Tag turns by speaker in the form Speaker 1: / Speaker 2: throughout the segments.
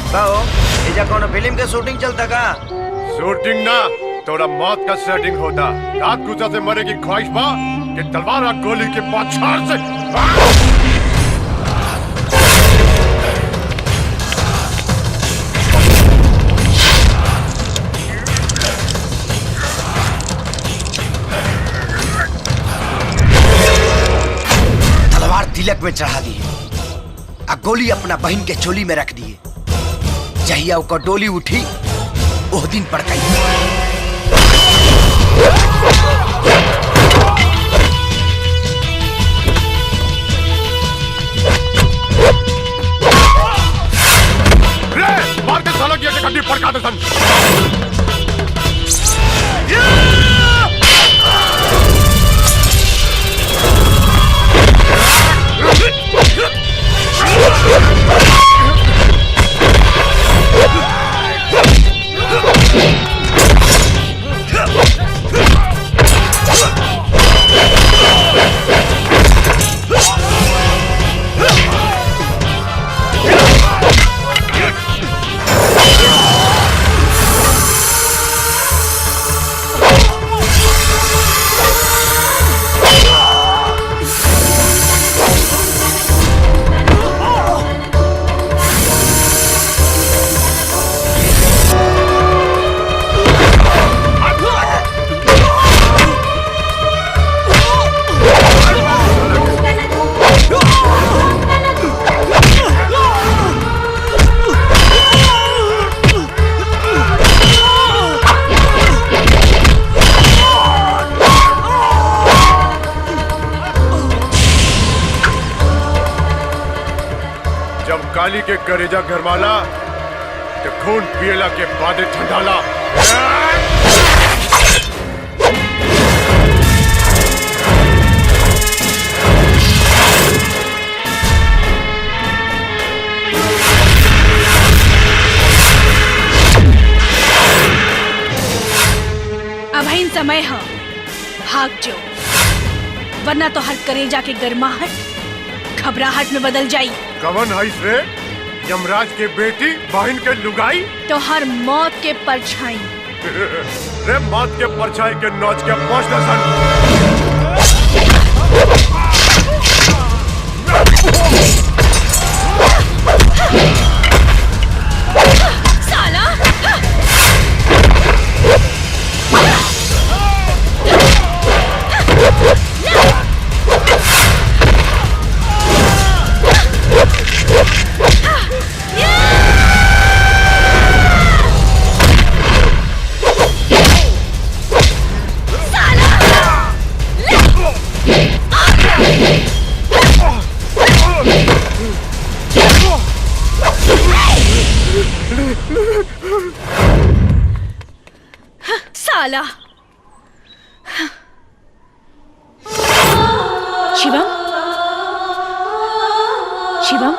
Speaker 1: एजा कौन फिल्म के शूटिंग चलता का?
Speaker 2: शूटिंग ना, तोरा मौत का सेटिंग होता। रात गुजर से मरे की ख्वाहिश बा कि तलवार और गोली के बौछार से
Speaker 1: तलवार तिलक में चढ़ा दिए आ गोली अपना बहन के चोली में रख दिए। जहिया ओकर डोली उठी ओह दिन पड़काई।
Speaker 2: रे मार के साला की गड्डी पड़का दे सन। काली के करेजा गरमाला तो खून पियला के बाद ठंडाला।
Speaker 3: अब ही समय है, भाग जो, वरना तो हर करेजा के गर्माहट घबराहट में बदल जाई।
Speaker 2: कवन है रे? यमराज के बेटी, बहन के लुगाई,
Speaker 3: तो हर मौत के परछाई।
Speaker 2: रे मौत के परछाई के नौच के पहुंच दसन।
Speaker 3: साला साला शिवम, शिवम,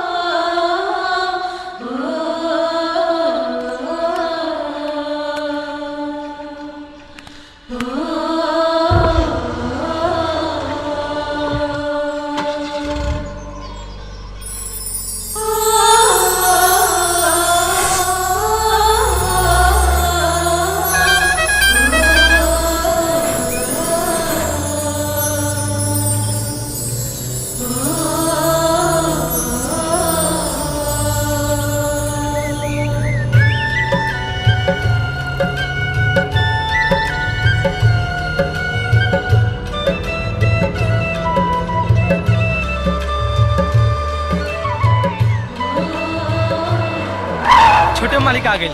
Speaker 4: छोटे मालिक आ गए।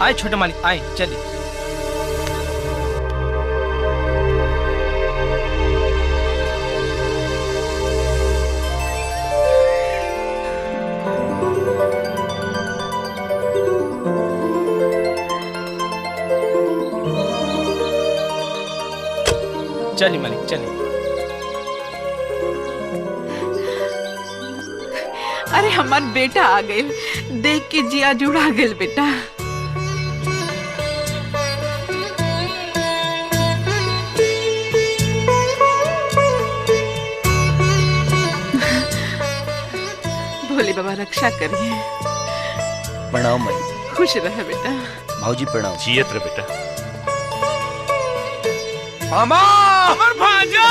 Speaker 4: आए छोटे मालिक आए, चलिए। चलिए मालिक चलिए।
Speaker 5: अरे हमार बेटा आ गए, देख के जिया जुड़ा गए बेटा। भगवान रक्षा करिए।
Speaker 1: प्रणाम माई।
Speaker 5: खुश रहे बेटा।
Speaker 1: भाऊजी प्रणाम।
Speaker 6: जियत रे बेटा।
Speaker 1: मामा
Speaker 4: अमर भांजा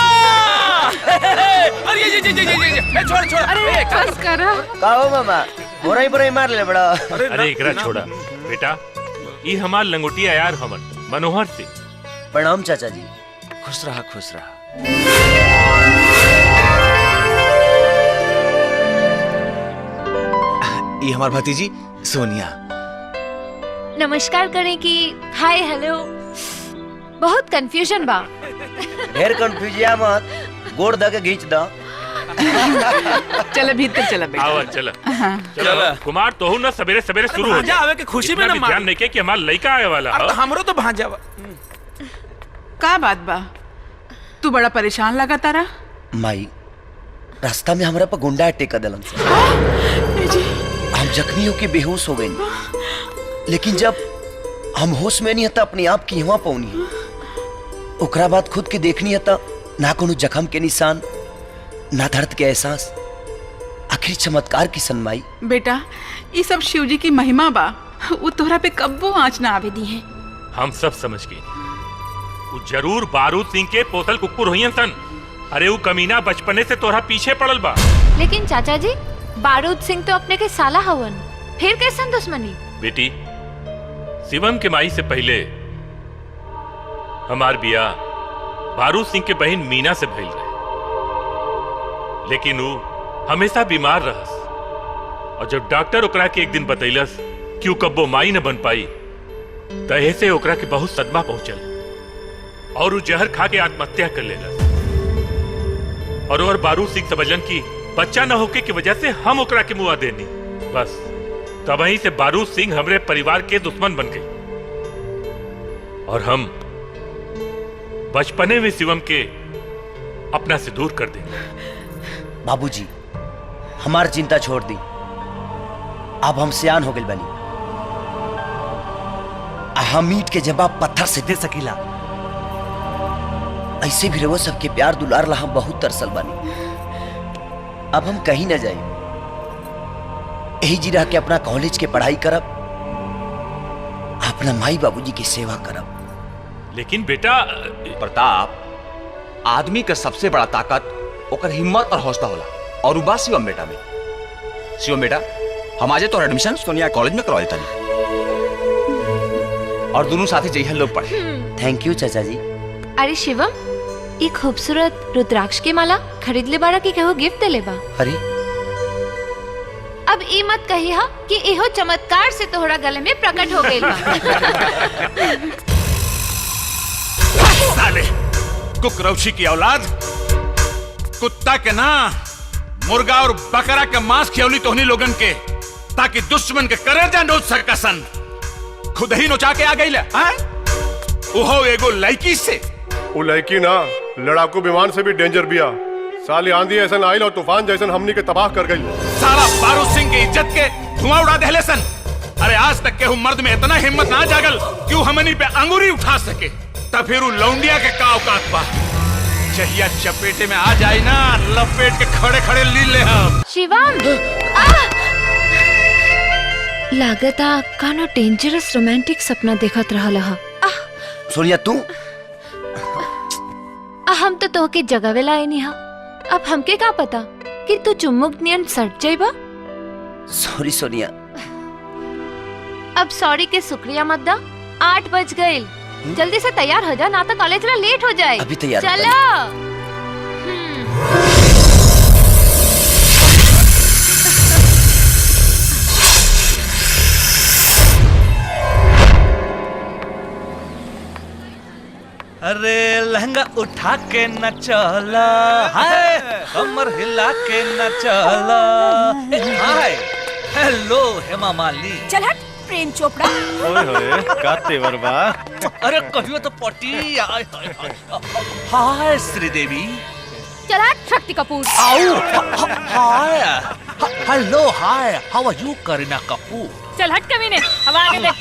Speaker 4: अरे ये छोड़ छोड़
Speaker 5: अरे बस करा।
Speaker 1: काओ मामा बोराई मार ले बड़ा।
Speaker 6: अरे एकरा छोड़ा बेटा, ई हमार लंगोटिया यार हमन मनोहर सिंह।
Speaker 1: प्रणाम चाचा जी।
Speaker 4: खुश रहा खुश रहा।
Speaker 7: ये हमार भतीजी सोनिया।
Speaker 8: नमस्कार करें कि हाय हेलो। बहुत कंफ्यूजन बा।
Speaker 1: ढेर कंफ्यूजिया मत, गोड़ द के घींच द।
Speaker 5: चल भीतर चला बेटा।
Speaker 6: आवा चला चला कुमार, तोहू ना सवेरे सवेरे शुरू हो
Speaker 4: भांजा आवे के खुशी में
Speaker 6: इतना
Speaker 4: ना
Speaker 6: भी ध्यान
Speaker 4: मार।
Speaker 6: नहीं के कि हमार लड़का आए वाला
Speaker 4: अब
Speaker 6: है।
Speaker 4: तो हमरो तो भांजा बा।
Speaker 5: का बात बा, तू बड़ा परेशान लगा तारा।
Speaker 1: माई रास्ता में हमरा पर गुंडा अटैक कर दिलन से। हम जख्मी होके बेहोश हो गए, लेकिन जब हम होश में नहीं हता अपने आप की हुआ पौनी। ओकरा बाद खुद के देखनी हता, ना कोनो जख्म के निशान, ना दर्द के एहसास। आखिर चमत्कार की सनमाई।
Speaker 5: बेटा ये सब शिव जी की महिमा बा, वो तोहरा पे कब्बो आँच ना आवे दी है।
Speaker 6: हम सब समझ गए, वो जरूर बारूद सिंह के पोतल कुक्कुर होइयन सन। अरे वो कमीना बचपने से तोरा पीछे पड़ल बा।
Speaker 8: लेकिन चाचा जी, बारूद सिंह तो अपने के साला हवन, फिर कैसन दुश्मनी?
Speaker 6: बेटी, शिवम के माई से पहले हमार बियाह बारूद सिंह के बहन मीना से भइल रहे, लेकिन वो हमेशा बीमार रहस। और जब डॉक्टर ओकरा के एक दिन बतैलस कि वो कब्बो माई न बन पाई, तहे से ओकरा के बहुत सदमा पहुंचल और वो जहर खा के आत्महत्या कर लेलस। और बारूद सिंह समझलन कि बच्चा न होके की वजह से हम ओकरा के मुआ देनी। बस तबही से बारूद सिंह हमरे परिवार के दुश्मन बन गई और हम बचपने में शिवम के अपना से दूर कर देंगे।
Speaker 1: बाबूजी हमार चिंता छोड़ दी, अब हम सियान हो गए बनी। हम ईंट के जवाब पत्थर से दे सकीला। ऐसे भी रहो सबके प्यार दुलार ला हम बहुत तरसल बनी। अब हम कहीं न जाए, यही जी रह के अपना कॉलेज के पढ़ाई करब, अपना माई बाबूजी की सेवा करब।
Speaker 6: लेकिन बेटा
Speaker 7: प्रताप, आदमी का सबसे बड़ा ताकत ओकर हिम्मत और हौसला होला, और उ बात शिवम बेटा में। शिवम बेटा, हम आज तो एडमिशन सोनिया कॉलेज में करवा देता और दोनों साथी जइहन लोग पढ़े।
Speaker 1: थैंक यू चाचा जी।
Speaker 8: अरे शिवम, ये खूबसूरत रुद्राक्ष के माला खरीद ले बारा कि केहू गिफ्ट दे बा?
Speaker 1: अरे
Speaker 8: अब ई मत कही हा कि इहो चमत्कार से तोहरा गले में प्रकट हो गइल बा।
Speaker 9: साले कुकरौछी की औलाद, कुत्ता के ना मुर्गा और बकरा के मांस खियौली तोहनी लोगन के, ताकि दुश्मन के करेजा नोच सकसन। खुद ही नोचा के आ गई ले। ओहो एगो लड़की से।
Speaker 2: वो लड़की ना लड़ाकू विमान से भी डेंजर बिया। साली आंधी ऐसा आइल और तूफान जैसन हमनी के तबाह कर गई।
Speaker 9: साला बारूद सिंह की इज्जत के धुआं उड़ा देले सन। अरे आज तक के हूँ मर्द में इतना हिम्मत ना जागल कि वो हमनी पे अंगूरी उठा सके, तब फिर वो लौंडिया के का औकात बा। चहिया चपेटे में आ जाए ना, लपेट के खड़े खड़े ली ले हम।
Speaker 8: शिवम, लागता कानो डेंजरस रोमांटिक सपना देखत रहल हा।
Speaker 1: सोनिया तू
Speaker 8: हम तो तोहके जगावेला आए नहीं हा। अब हमके का पता कि तू चुम्मुक नियन सट जाइबा।
Speaker 1: सॉरी सोनिया।
Speaker 8: अब सॉरी के शुक्रिया मत दा। 8 बज गए, जल्दी से तैयार हो जा, ना तो कॉलेज में लेट हो जाए।
Speaker 1: अभी तैयार
Speaker 8: चलो।
Speaker 4: अरे लहंगा उठा के न चला, हाय कमर हिला के न चला। Hi hello Hema Malini.
Speaker 3: चल हट प्रेम चोपड़ा।
Speaker 4: ओए होए का तेवर बा। अरे कहियो तो पटी। हाय श्रीदेवी।
Speaker 3: चल हट शक्ति कपूर।
Speaker 4: आओ hi hello hi how are you Kareena Kapoor.
Speaker 3: चल हट कमीने, अब आगे देख।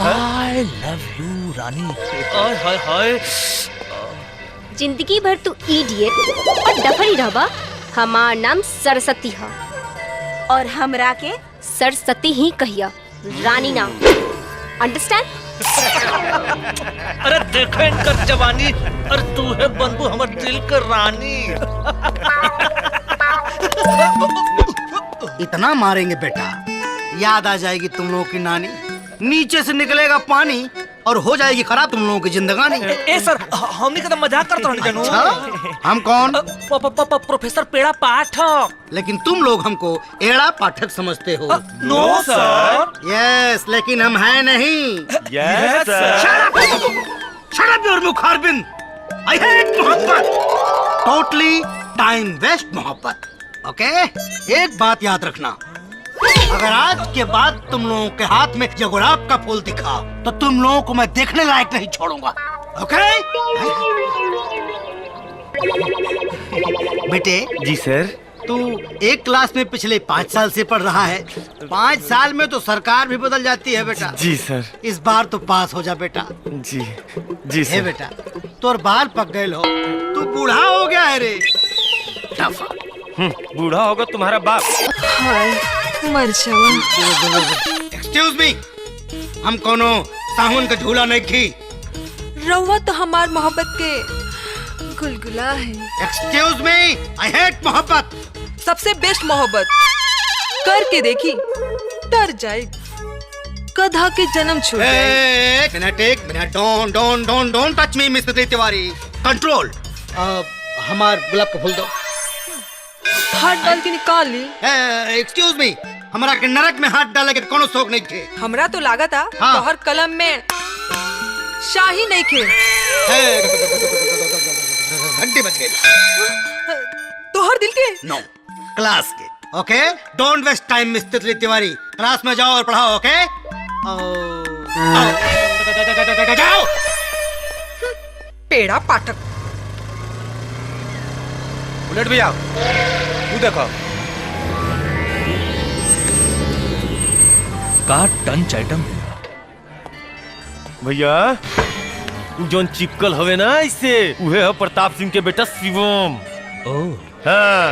Speaker 4: I love you रानी। हाय हाय हाय।
Speaker 10: जिंदगी भर तू इडियट और डफरी रहबा। हमार नाम सरस्वती है और हमरा के सरस्वती ही कहिया, रानी नाम। अंडरस्टैंड?
Speaker 4: अरे देखो इनकर जवानी, और तू है बनबू हमर दिल का रानी।
Speaker 11: इतना मारेंगे बेटा, याद आ जाएगी तुम लोगों की नानी, नीचे से निकलेगा पानी और हो जाएगी खराब तुम लोगों की जिंदगानी।
Speaker 4: ए सर, हमनी का तो मजाक करत रहनी जानू।
Speaker 11: अच्छा? हम कौन?
Speaker 4: प्रोफेसर पेड़ा पाठक।
Speaker 11: लेकिन तुम लोग हमको एड़ा पाठक समझते हो।
Speaker 4: नो सर।
Speaker 11: यस, लेकिन हम हैं नहीं।
Speaker 4: यस सर।
Speaker 11: शराब और मुखारबिन, आई हेट मोहब्बत, टोटली टाइम वेस्ट मोहब्बत। ओके, एक बात याद रखना, अगर आज के बाद तुम लोगों के हाथ में ये गुलाब का फूल दिखा तो तुम लोगों को मैं देखने लायक नहीं छोड़ूंगा। ओके? बेटे।
Speaker 12: जी सर।
Speaker 11: तू एक क्लास में पिछले 5 साल से पढ़ रहा है। 5 साल में तो सरकार भी बदल जाती है बेटा।
Speaker 12: जी सर।
Speaker 11: इस बार तो पास हो जा बेटा।
Speaker 12: जी जी सर।
Speaker 11: बेटा, तोर बाल पक गए हो, तू बूढ़ा हो गया है रे।
Speaker 12: बूढ़ा होगा तुम्हारा बाप।
Speaker 5: हाय मर जावा।
Speaker 11: एक्सक्यूज मी, हम कोनो साहुन का झूला नहीं खी।
Speaker 5: रउआ तो हमार मोहब्बत के गुलगुला है।
Speaker 11: एक्सक्यूज मी, आई हेट मोहब्बत।
Speaker 5: सबसे बेस्ट मोहब्बत करके देखी, डर जाए गधा के जन्म छूट जाए।
Speaker 11: एक minute, don't touch me mister Tiwari, control. हमार गुलाब का फूल दो।
Speaker 5: हाथ डाल के निकाल ली।
Speaker 11: एक्सक्यूज मी, हमरा के नरक में हाथ डाले के कोनो शौक नहीं थे।
Speaker 5: हमरा तो लागा था तोहर कलम में शाही नहीं खे।
Speaker 11: घंटी बज गई।
Speaker 5: तोहर दिल के?
Speaker 11: नो, क्लास के। Okay, don't waste time mister Tiwari, class में जाओ और पढ़ाओ। ओके? जाओ।
Speaker 5: पेड़ा पाठक।
Speaker 12: बुलेट भैया, तू देखो।
Speaker 4: का टंच आइटम
Speaker 12: भैया, तू जोन चिपकल हवे ना इससे, उहे है प्रताप सिंह के बेटा शिवम।
Speaker 4: ओह
Speaker 12: हाँ।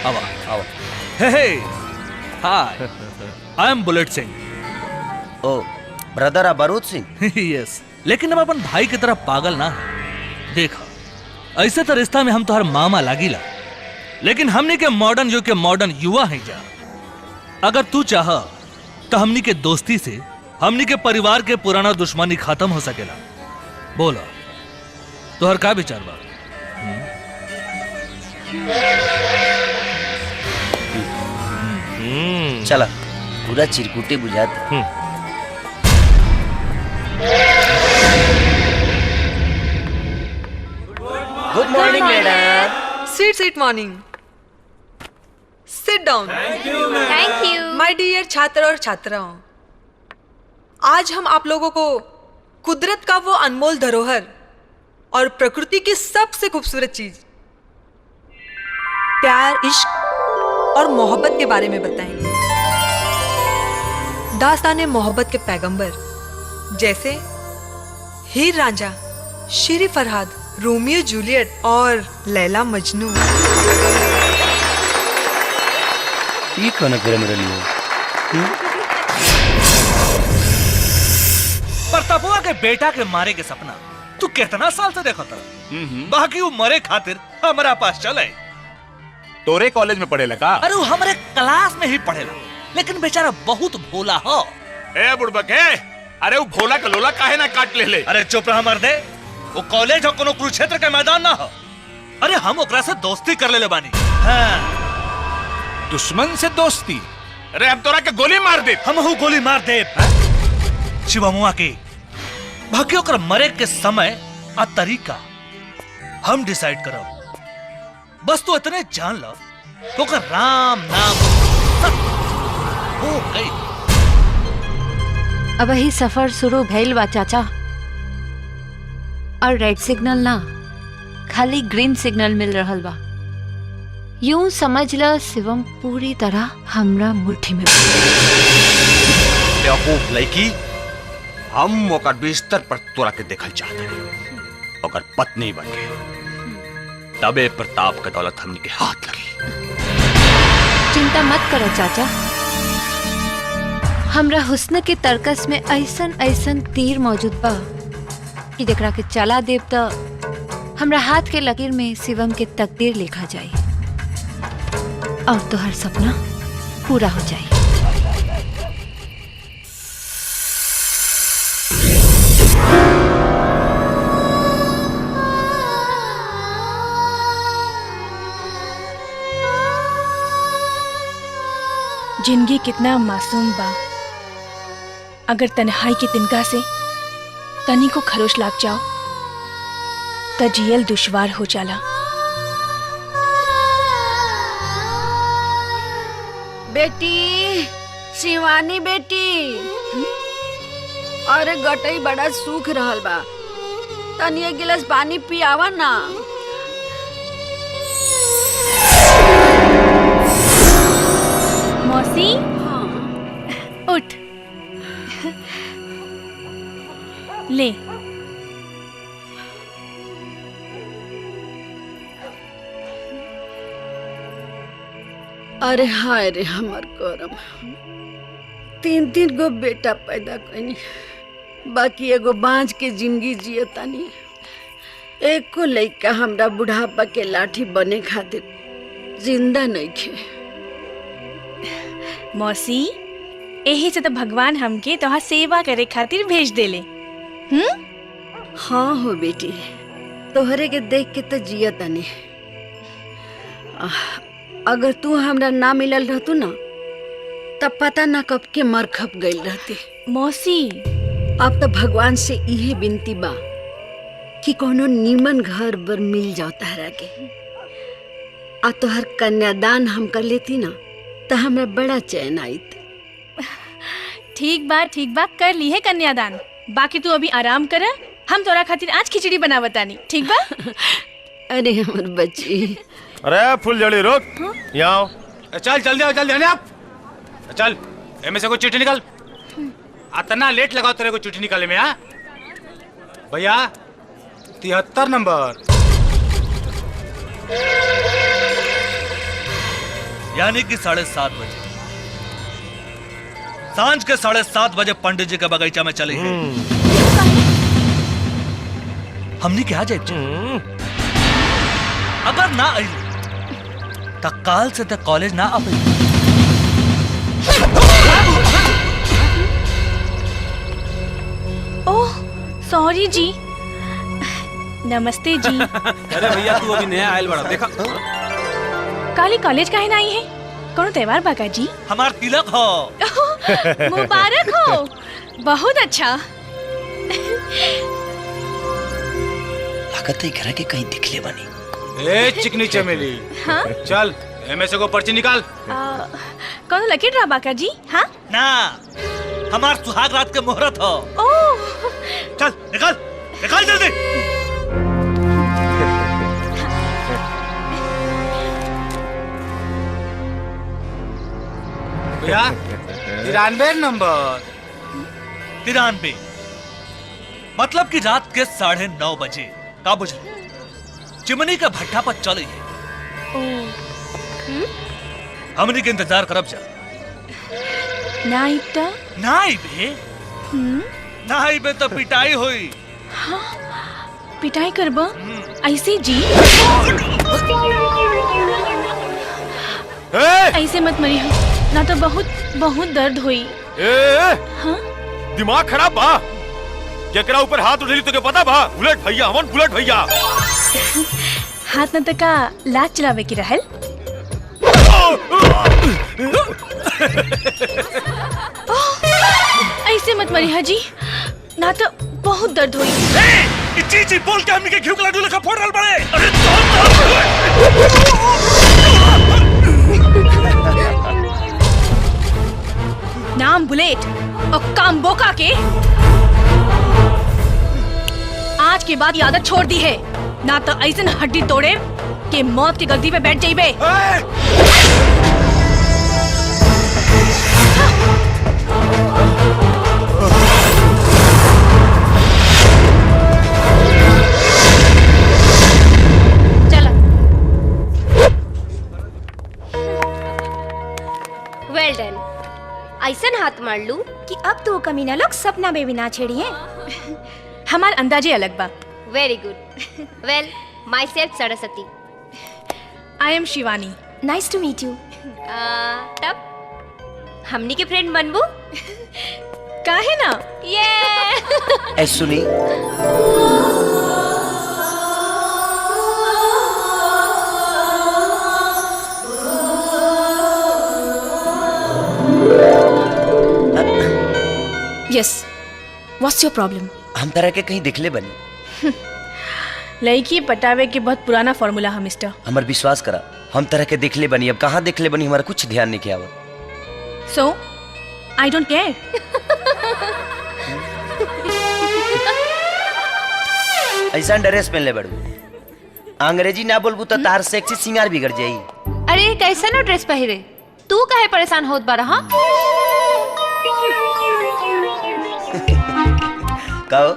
Speaker 4: आवा। Hey hi, I am Bullet Singh.
Speaker 1: ओ ब्रदर आ बारूद सिंह।
Speaker 4: यस, लेकिन हम अपन भाई की तरह पागल ना है। देखा, ऐसे तो रिश्ता में हम तो हर मामा लागिला, लेकिन हमने के मॉडर्न युग के मॉडर्न युवा हैं जा। अगर तू चाह तो हमनी के दोस्ती से हमनी के परिवार के पुराना दुश्मनी खत्म हो सकेला। बोला तो हर का विचार बा?
Speaker 1: चला पूरा चिरकुटे बुझाते। Good morning madam.
Speaker 5: Sweet morning. Sit down.
Speaker 10: Thank you.
Speaker 5: My dear छात्र और छात्राओं, आज हम आप लोगों को कुदरत का वो अनमोल धरोहर और प्रकृति की सबसे खूबसूरत चीज प्यार, इश्क और मोहब्बत के बारे में बताएंगे। दास्ताने मोहब्बत के पैगंबर जैसे हीर रांझा, शेर फरहाद, रोमियो जूलियट और लैला मजनू।
Speaker 1: ये कौन करे मेरे लिए?
Speaker 4: प्रतापुआ के बेटा के मारे के सपना तू कितना साल से देखा था? बाकी वो मरे खातिर हमारा पास चले।
Speaker 9: तोरे कॉलेज में पढ़ेला का?
Speaker 4: अरे वो हमारे क्लास में ही पढ़ेला, लेकिन बेचारा बहुत भोला हो।
Speaker 9: ए बुड़बक है, अरे वो भोला का लोला काहे ना काट ले ले?
Speaker 4: अरे चुप रहा मर्दे, वो कॉलेज हो कोनो कुरुक्षेत्र के मैदान ना हो। अरे हम ओकरा से दोस्ती कर ले बानी। हाँ।
Speaker 9: दुश्मन से दोस्ती? अरे हम तोरा के गोली मार दे।
Speaker 4: हम हूँ गोली मार दे शिवमुआ के। बाकी ओकरा मरे के समय आ तरीका हम डिसाइड करब। बस तू इतने जान लो तो ओकर राम नाम हो गई।
Speaker 8: अब ही सफर शुरू भइल बा चाचा, और रेड सिग्नल ना, खाली ग्रीन सिग्नल मिल रहल बा। यूं समझ ल शिवम पूरी तरह हमरा मुट्ठी में।
Speaker 7: बेवकूफ लड़की, हम ओकर बिस्तर पर तोरा के देखल चाहते हैं, ओकर पत्नी बन के। तबे प्रताप का दौलत हमने के हाथ लगी।
Speaker 8: चिंता मत करो चाचा, हमरा हुस्न के तर्कस में ऐसन ऐसन तीर मौजूद बा कि जेकरा के चला देव तो हमरा हाथ के लकीर में शिवम के तकदीर लिखा जाए और तो हर सपना पूरा हो जाए।
Speaker 3: जिंदगी कितना मासूम बा, अगर तन्हाई के तिनका से तनी को खरोश लाग जाओ तो जियल दुश्वार हो जाला।
Speaker 13: बेटी शिवानी बेटी, अरे गटई बड़ा सूख रहल बा, तनी एक गिलास पानी पियावा ना।
Speaker 3: मौसी उठ ले।
Speaker 13: अरे हाय रे हमर करम, 3 गो बेटा पैदा कनी, बाकी एगो बांझ के जिंदगी जियतानी। एको लइका हमरा बुढ़ापा के लाठी बने खातिर जिंदा नहीं खे।
Speaker 3: मौसी यही से तो भगवान हमके तोहार सेवा करे खातिर भेज देले।
Speaker 13: हाँ हो बेटी, तोहरे के देख के तो जियतानी। अगर तू हमरा ना मिलल रहतू ना तब पता ना कब के मर खप गई रहती।
Speaker 3: मौसी
Speaker 13: अब तो भगवान से इहे विनती बा कि कोनो नीमन घर बर मिल जाओ तहरा के, आ तोहर कन्यादान हम कर लेती ना तो हमरा बड़ा चैन आईत।
Speaker 3: ठीक बा कर ली है कन्यादान, बाकी तू अभी आराम कर, हम तोरा खातिर आज खिचड़ी बनावतानी, ठीक बा?
Speaker 13: अरे हमर बच्ची।
Speaker 12: अरे फुलझड़ी रुक, यहाँ आओ।
Speaker 9: चल जल्दी आओ, जल्दी आप चल, एमे से कोई चिट्ठी निकाल। इतना लेट लगाओ तेरे को चिट्ठी निकाले में। हाँ भैया 73 नंबर।
Speaker 4: यानी कि 7:30 बजे, सांझ के 7:30 बजे पंडित जी के बगीचा में चले हैं। हमने क्या जाए अगर ना आई तो काल से तक कॉलेज ना आ पाई।
Speaker 3: ओह सॉरी जी। नमस्ते जी।
Speaker 12: अरे भैया तू अभी नया आयल बड़ा, देखा
Speaker 3: काली कॉलेज काहे ना आई है? कौन त्योहार बाका जी?
Speaker 4: हमार तिलक हो।
Speaker 3: मुबारक हो, बहुत अच्छा।
Speaker 1: लागत है घर के कहीं दिखले बनी।
Speaker 9: ए चिकनी चमेली,
Speaker 3: हाँ?
Speaker 9: चल एमे से को पर्ची निकाल।
Speaker 3: कौन लकी ड्रा बाका जी? हाँ
Speaker 4: ना, हमार सुहाग रात के मुहूर्त हो।
Speaker 3: ओह
Speaker 4: चल निकाल निकाल जल्दी।
Speaker 9: भैया 93 नंबर।
Speaker 4: 93 मतलब कि रात के 9:30 बजे का बुझल चिमनी का भट्ठा पर चले है। हमनी के इंतजार करब जा।
Speaker 3: नाइब
Speaker 4: नाइबे तो पिटाई हुई।
Speaker 3: हाँ पिटाई करबा ऐसे जी? ऐसे मत मरी हो ना, तो बहुत बहुत दर्द हुई। हाँ?
Speaker 12: दिमाग खराब बा, केकरा ऊपर हाथ उठेली तो के पता बा? बुलेट भैया, हमन बुलेट भैया।
Speaker 3: हाथ न तका लात चलावे की रहल। ऐसे मत मरी हाजी, ना तो बहुत दर्द हुई।
Speaker 4: जी बोल के हमनी के घिउ के लड्डू लेखा फोड़ रहल बड़े। अरे
Speaker 3: नाम बुलेट और काम बोका के आज के बाद आदत छोड़ दी है, ना तो ऐसन हड्डी तोड़े के मौत की गद्दी पे बैठ जाइबे।
Speaker 8: चला
Speaker 10: मार लूं कि अब तो वो कमीना लोग सपना में भी ना छेड़िए।
Speaker 3: हमार अंदाजे अलग बा।
Speaker 10: Very good. Well, myself Saraswati.
Speaker 3: I am Shivani.
Speaker 10: Nice to meet you. तब हमनी के फ्रेंड बनबू?
Speaker 3: काहे ना?
Speaker 10: ये
Speaker 1: ऐ सुनी,
Speaker 3: यस, व्हाट्स योर प्रॉब्लम?
Speaker 1: हम तरह के कहीं दिखले बनी?
Speaker 3: लड़की पटावे के बहुत पुराना फॉर्मूला है मिस्टर।
Speaker 1: हमार विश्वास करा, हम तरह के दिखले बनी। अब कहाँ दिखले बनी हमारा कुछ ध्यान नहीं किया।
Speaker 3: सो आई डोंट केयर।
Speaker 1: ऐसा ड्रेस पहन ले बड़ू, अंग्रेजी ना बोलबू तो तार सेक्सी सिंगार बिगड़ जाई।
Speaker 8: अरे कैसा ना ड्रेस पहिरे, तू काहे परेशान होत बारा? हाँ
Speaker 1: कहो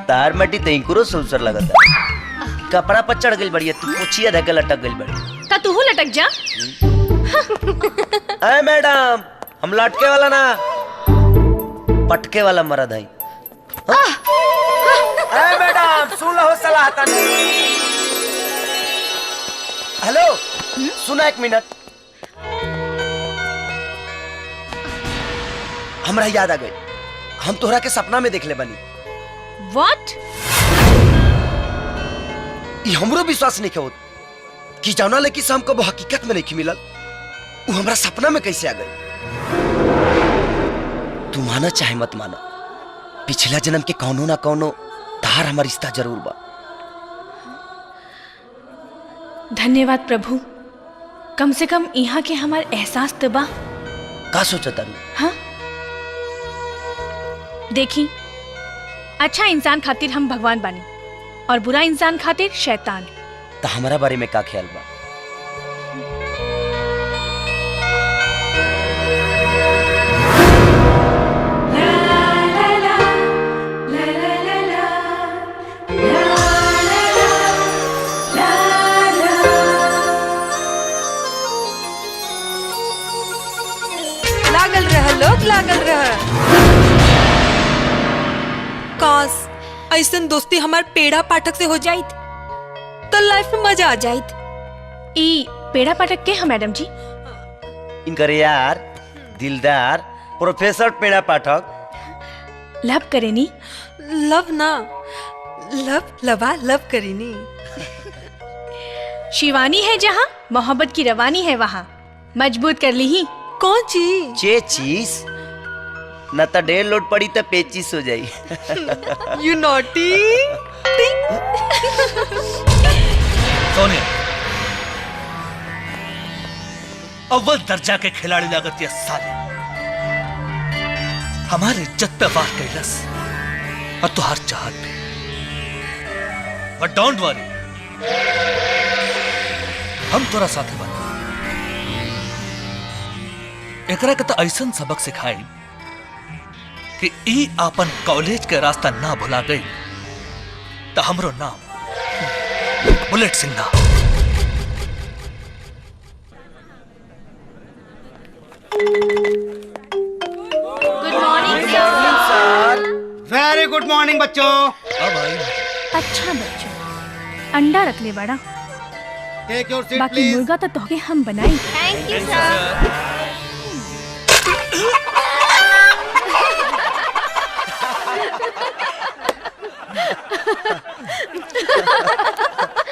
Speaker 1: तार मटी तैंकुरो सुलसर लगता। कपड़ा पर चढ़ गई बढ़िया, तू पूछिए धके लटक गई बड़ी।
Speaker 3: का तू लटक जा।
Speaker 1: अरे मैडम, हम लटके वाला ना, पटके वाला मर्द है। अरे मैडम सुन लो सलाह तनी। हेलो सुना एक मिनट, हमरा याद आ गई, हम तोहरा के सपना में देखले बनी।
Speaker 3: व्हाट?
Speaker 1: ये हमरो विश्वास नहीं होत कि जाना लेकिन से हमको वो हकीकत में नहीं मिलल, वो हमरा सपना में कैसे आ गई। तू माना चाहे मत माना, पिछला जन्म के कौनो ना कौनो तार हमार रिश्ता जरूर बा।
Speaker 3: धन्यवाद प्रभु, कम से कम यहाँ के हमार एहसास तो बा।
Speaker 1: का सोचता रू?
Speaker 3: हाँ देखी, अच्छा इंसान खातिर हम भगवान बानी और बुरा इंसान खातिर शैतान।
Speaker 1: तो हमारा बारे में का ख्याल बा?
Speaker 5: लागल रह लोग, लागल रह। काश ऐसन दोस्ती हमार पेड़ा पाठक से हो जाइत तो लाइफ में मजा आ जाइत।
Speaker 3: ई पेड़ा पाठक के हैं मैडम जी?
Speaker 1: इनकर यार दिलदार प्रोफेसर पेड़ा पाठक।
Speaker 3: लव करेनी?
Speaker 5: लव ना, लवा लव करीनी।
Speaker 3: शिवानी है जहाँ मोहब्बत की रवानी है वहाँ, मजबूत कर ली ही।
Speaker 5: कौन चीज?
Speaker 1: चेचीस न तो 1.5 लोड पड़ी तो पेचिस हो जाई।
Speaker 5: You naughty.
Speaker 4: सोनिया, अव्वल दर्जा के खिलाड़ी लागत ये साले हमारे इज्जत पे वार कैलस और तुहार चाहत पे। बट डोंट वरी, हम तोरा साथे बन एकरा के तो ऐसन सबक सिखाई कि ई आपन कॉलेज के रास्ता ना भुला गई तो हमरो नाम बुलेट सिंह ना।
Speaker 8: गुड मॉर्निंग सर।
Speaker 11: वेरी गुड मॉर्निंग बच्चों।
Speaker 4: अब आई
Speaker 3: अच्छा बच्चों, अंडा रख ले बड़ा,
Speaker 11: टेक योर सीट
Speaker 3: बाकी
Speaker 11: प्लीज।
Speaker 3: मुर्गा तो तोहके हम बनाई।
Speaker 10: Thank you sir.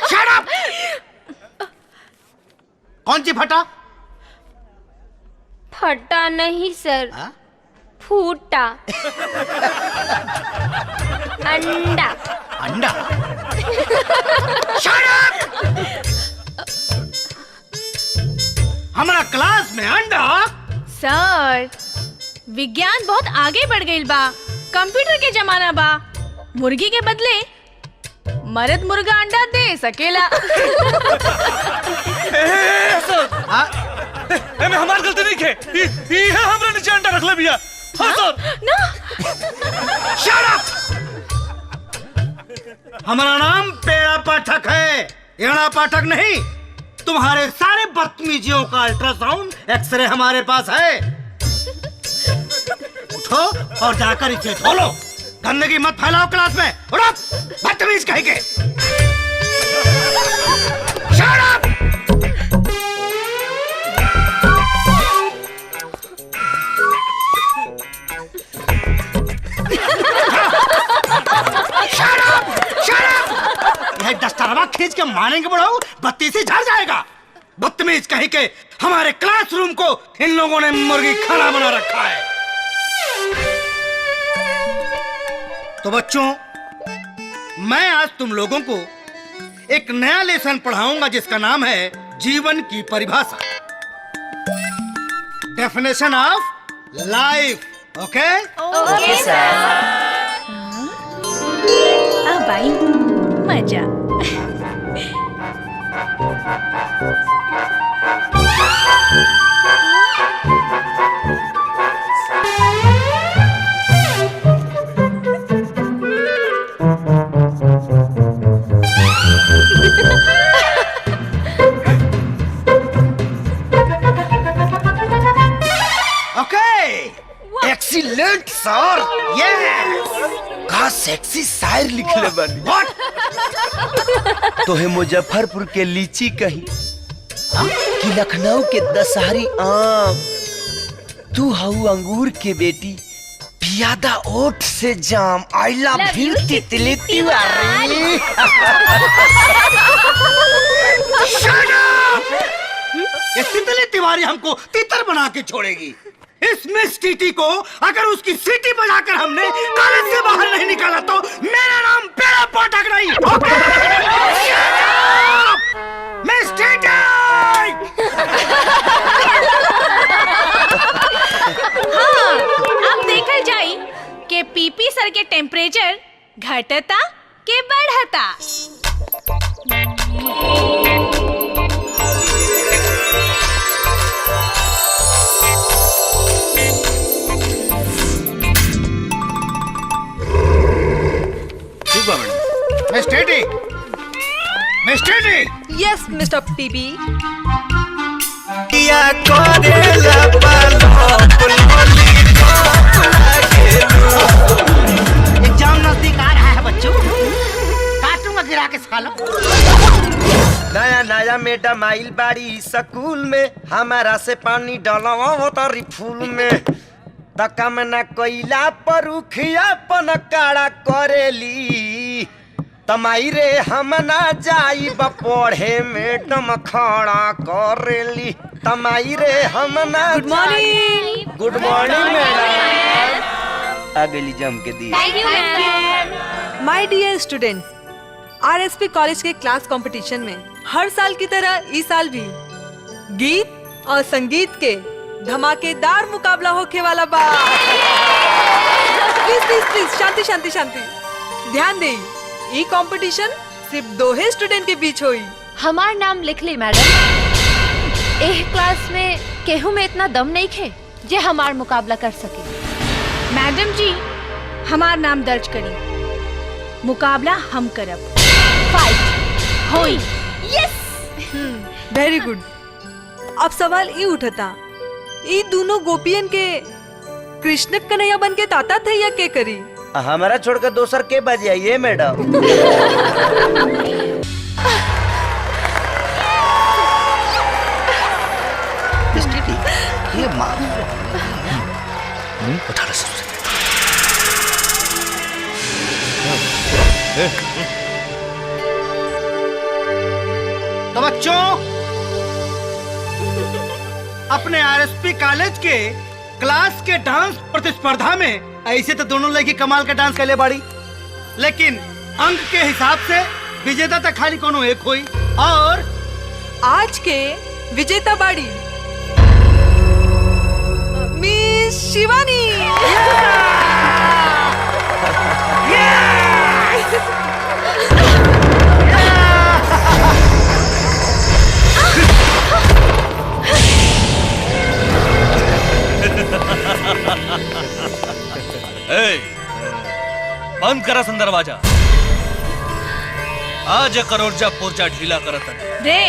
Speaker 11: Shut up! कौन सी फटा?
Speaker 10: फटा नहीं सर,
Speaker 11: हाँ?
Speaker 10: फूटा। अंडा।
Speaker 11: अंडा? Shut up! हमारा क्लास में अंडा?
Speaker 3: सर, विज्ञान बहुत आगे बढ़ गई बा, कंप्यूटर के जमाना बा। मुर्गी के बदले मर्द मुर्गा अंडा दे सकेला।
Speaker 4: में हमार गलती नहीं है, ये हमरा नीचे अंडा रख ले भैया। हाँ सर।
Speaker 3: ना।
Speaker 11: Shut up! हमारा नाम पेड़ा पाठक है, एड़ा पाठक नहीं। तुम्हारे सारे बदतमीजियों का अल्ट्रासाउंड एक्सरे हमारे पास है। उठो और जाकर इसे धो लो। गंदगी मत फैलाओ क्लास में। उठो, बदतमीज कहेंगे। Shut up! Shut up! Shut up! यह दस्तारवा खींच के मारेंगे बढ़ाओ, बत्ती से झड़ जाएगा। बदतमीज कहीं के हमारे क्लासरूम को इन लोगों ने मुर्गी खाना बना रखा है। तो बच्चों, मैं आज तुम लोगों को एक नया लेसन पढ़ाऊंगा जिसका नाम है जीवन की परिभाषा, डेफिनेशन ऑफ लाइफ। ओके
Speaker 3: ओके सर। अब आई मजा।
Speaker 1: एक्सीलेंट सर।
Speaker 11: यस।
Speaker 1: का सेक्सी शायर लिखले बानी। तो है मुजफ्फरपुर के लीची कही कि लखनऊ के दशहरी आम, तू हऊ अंगूर के बेटी पियादा ओठ से जाम। आई लव यू तितली तिवारी।
Speaker 11: ये तितली तिवारी हमको तितर बना के छोड़ेगी। इस मिस टीटी को अगर उसकी सीटी बजाकर हमने कॉलेज से बाहर नहीं निकाला तो मेरा नाम पेड़ा पाठक नहीं। Miss TT!
Speaker 3: हाँ, अब देखल जाई के पीपी सर के टेम्परेचर घटता के बढ़ता।
Speaker 5: Yes, Mr. PB.
Speaker 11: एग्जाम नजदीक आ रहा है बच्चों, काटूंगा गिरा के सालों।
Speaker 1: नया नया मैडम आइल बाड़ी स्कूल में, हमारा से पानी डालवा होता फूल में। तका में न कोइला पर उखिया पन काड़ा करेली। तमाई रे हम ना जाई पढ़े मैडम खड़ा करेली। तमाई रे हम ना।
Speaker 5: Good morning.
Speaker 1: Good morning madam. आ गई जम के दी।
Speaker 10: Thank you ma'am.
Speaker 5: My dear students, RSP college के क्लास कंपटीशन में हर साल की तरह इस साल भी गीत और संगीत के धमाकेदार मुकाबला होके वाला बा। प्लीज प्लीज प्लीज शांति शांति शांति। ध्यान दे, ये कंपटीशन सिर्फ दो ही स्टूडेंट के बीच होई।
Speaker 8: हमार नाम लिख ली मैडम। एह क्लास में केहू में इतना दम नहीं खे जे हमार मुकाबला कर सके।
Speaker 3: मैडम जी, हमार नाम दर्ज करी, मुकाबला हम करब।
Speaker 8: फाइट
Speaker 3: होई।
Speaker 8: यस।
Speaker 5: Very good. अब सवाल ये उठता, ये दोनों गोपियन के कृष्ण कन्हैया बन के ताता थे या के करी?
Speaker 1: हमारा छोड़कर दोसर के बजे आइए मैडम।
Speaker 11: ये माँ तो बच्चों, अपने आरएसपी कॉलेज के क्लास के डांस प्रतिस्पर्धा में ऐसे तो दोनों लड़की कमाल का डांस कर ले बाड़ी, लेकिन अंक के हिसाब से विजेता तक खाली कोनो एक हुई। और
Speaker 5: आज के विजेता बाड़ी मिस शिवानी।
Speaker 4: बंद करा सन दरवाजा। आज करोड़जा पुर्जा ढीला करत
Speaker 3: रे,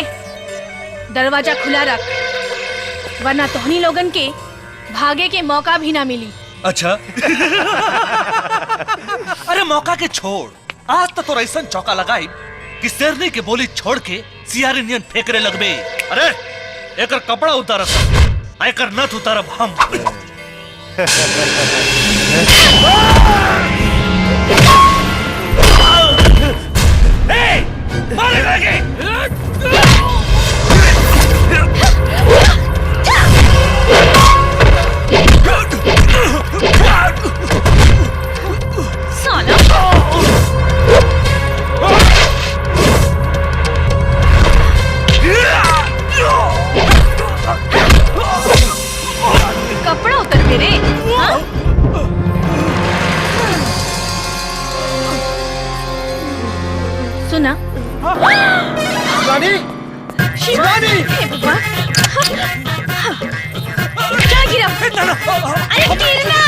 Speaker 3: दरवाजा खुला रख, वरना तोहनी लोगन के भागे के मौका भी ना मिली।
Speaker 4: अच्छा अरे मौका के छोड़, आज तो ऐसा चौका लगाई कि शेरनी के बोली छोड़ के सियारी नियन फेंकरे लगबे। अरे एकर कपड़ा उतारब, एकर नथ उतारब हम। मारे लगे।
Speaker 3: कपड़ा उतर मेरे। हाँ? सुना
Speaker 1: शिवानी, शिवानी,
Speaker 3: क्या गिरा? अरे गिरना।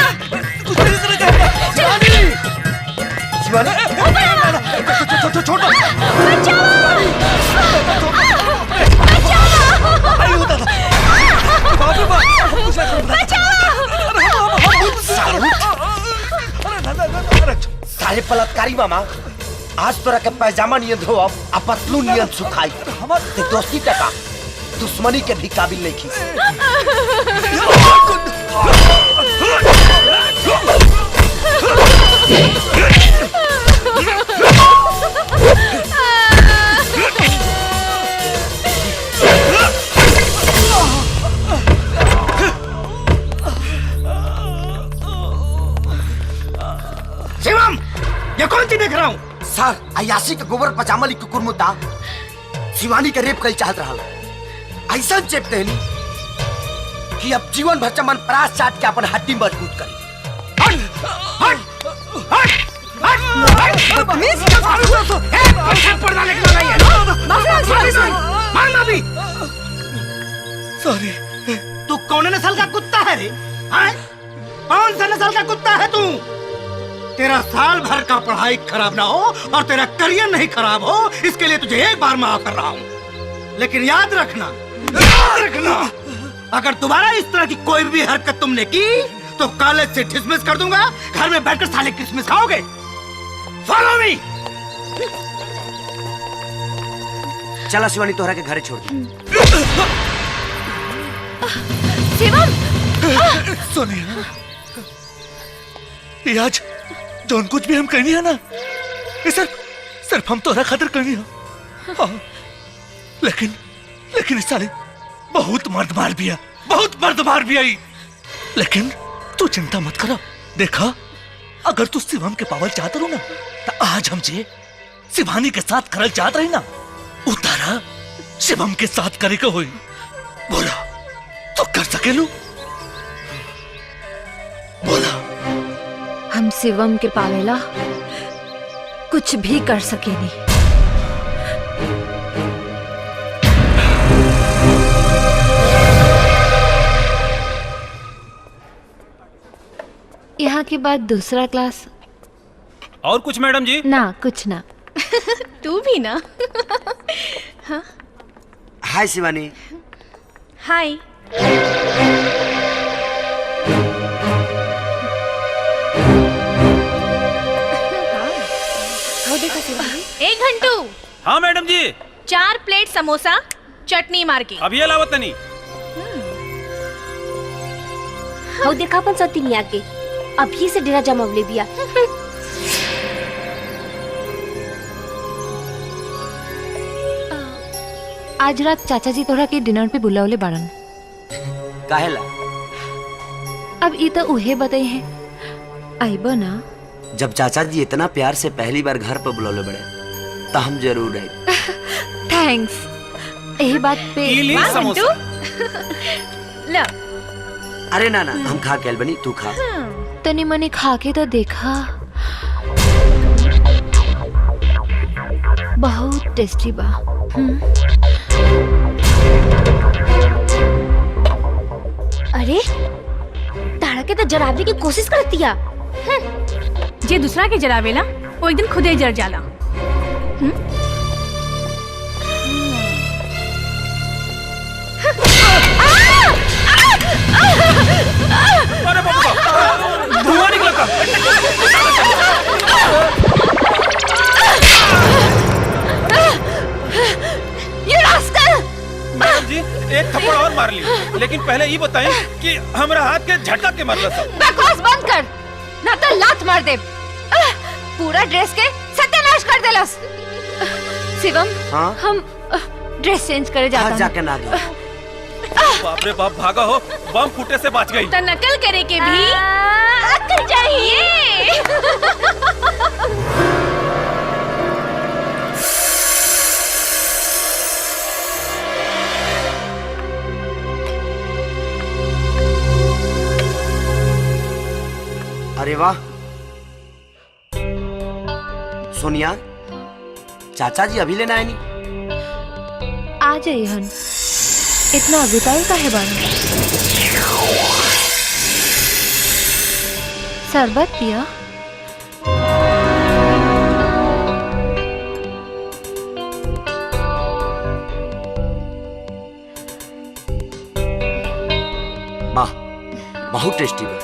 Speaker 1: शिवानी, शिवानी, छोड़ दो। साले बलात्कारी मामा, आज तोरा के पैजामा नियन धोब आ पतलू नियन सुखाई। ते दोस्ती टका दुश्मनी के भी काबिल नहीं खींच।
Speaker 11: शिवम, ये कौन सी देख रहा हूँ?
Speaker 1: सर, अयासी के गोबर पजामा ली कुकुर मुद्दा शिवानी के रेप कल चाहत रहा। ऐसा चेप देनी कि अब जीवन भर चमन परास चाट के अपन हड्डी मजबूत करी।
Speaker 11: सॉरी। तू कौन नस्ल का कुत्ता है रे? कौन सा नस्ल का कुत्ता है तू? तेरा साल भर का पढ़ाई खराब ना हो और तेरा करियर नहीं खराब हो, इसके लिए तुझे एक बार माफ कर रहा हूँ। लेकिन याद रखना, अगर दोबारा इस तरह की कोई भी हरकत तुमने की तो कॉलेज से डिसमिस कर दूंगा। घर में बैठकर साले क्रिसमस खाओगे। Follow me.
Speaker 1: चला शिवानी, तोहरा के घरे छोड़ दी।
Speaker 3: शिवम,
Speaker 4: सोनिया, ये आज जौन कुछ भी हम करनी है ना, ये सिर्फ हम तोहरा खातिर करनी है। हाँ, लेकिन इस साले बहुत मर्द मार भी आई। लेकिन तू चिंता मत करा। देखा, अगर तू शिवम के पावल चाहत रहो ना, तो आज हम जे शिवानी के साथ करल चाहत रही ना, उतारा शिवम के साथ करे के होई। बोला तो कर सकेलू? बोला।
Speaker 8: हम शिवम के पावेला कुछ भी कर सके नहीं। यहाँ के बाद दूसरा क्लास।
Speaker 12: और कुछ मैडम जी?
Speaker 8: ना, कुछ ना।
Speaker 3: तू भी ना। हाँ?
Speaker 1: हाय शिवानी।
Speaker 3: हाय। एक घंटू।
Speaker 12: हाँ मैडम जी।
Speaker 3: 4 प्लेट समोसा, चटनी मार के।
Speaker 12: अब ये लावत नहीं।
Speaker 10: हो देखा अपन सती नहीं आके, अभी से डेरा जमावले बिया।
Speaker 8: आज रात चाचा जी तोरा के डिनर पे बुलावले बाड़न।
Speaker 1: काहेला?
Speaker 8: अब ई तो उहे बताई है। आइबो ना?
Speaker 1: जब चाचा जी इतना प्यार से पहली बार घर पर बुलौले बड़े, तो हम जरूर आए।
Speaker 8: थैंक्स। यही बात पे
Speaker 12: समोसा।
Speaker 3: ला।
Speaker 1: अरे ना, हम खा के बनी, तू खा।
Speaker 8: तनी मनी खा के तो देखा, बहुत टेस्टी बा।
Speaker 10: अरे तारा के तो जराबे की कोशिश करती है।
Speaker 3: जे दूसरा के जरावेला वो एक दिन खुदे जर जाला।
Speaker 12: अरे बाप रे, धुआं निकला।
Speaker 8: ये रास्कल!
Speaker 12: मैडम जी एक थप्पड़ और मार ली, लेकिन पहले ये बताएं कि हमरा हाथ के झटका के मारला सब।
Speaker 8: बकवास बंद कर, ना तो लात मार दे। पूरा ड्रेस के सत्यानाश कर देलस। शिवम,
Speaker 11: हाँ?
Speaker 8: हम ड्रेस चेंज करे जाता
Speaker 11: हाँ, जाके ना गया।
Speaker 12: बाप रे बाप, भागा हो, बम फूटे से बच गई।
Speaker 3: तो नकल करे के भी
Speaker 8: अक्ल चाहिए।
Speaker 11: अरे वाह सोनिया, चाचा जी अभी लेना है नहीं?
Speaker 8: आ जाइए हन, इतना अगुताई का है बारा। शरबत पिया।
Speaker 11: वाह, बहुत टेस्टी है।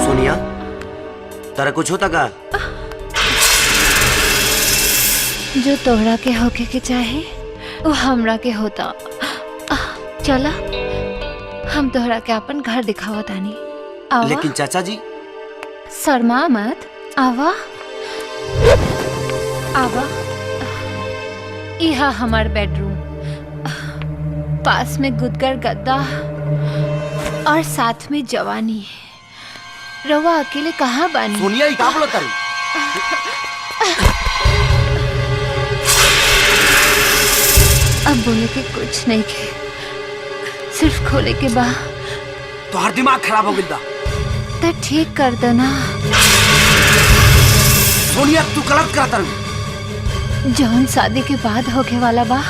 Speaker 11: सोनिया, तारा कुछ होता का?
Speaker 8: जो तोहरा के होके के चाहे वो हमरा के होता। चला, हम तोहरा के अपन घर दिखावा तानी। आवा।
Speaker 11: लेकिन चाचा जी।
Speaker 8: शर्मा मत, आवा आवा। यह हमार बेडरूम, पास में गुदगर गद्दा और साथ में जवानी। रवा अकेले कहाँ बानी?
Speaker 11: सोनिया ही का बोलत तारी?
Speaker 8: अब बोले के कुछ नहीं के, सिर्फ खोले के बा।
Speaker 11: तोहार दिमाग खराब हो गया।
Speaker 8: तो ठीक कर देना।
Speaker 11: सोनिया तू गलत करत तारी।
Speaker 8: जौन शादी के बाद होके वाला बा,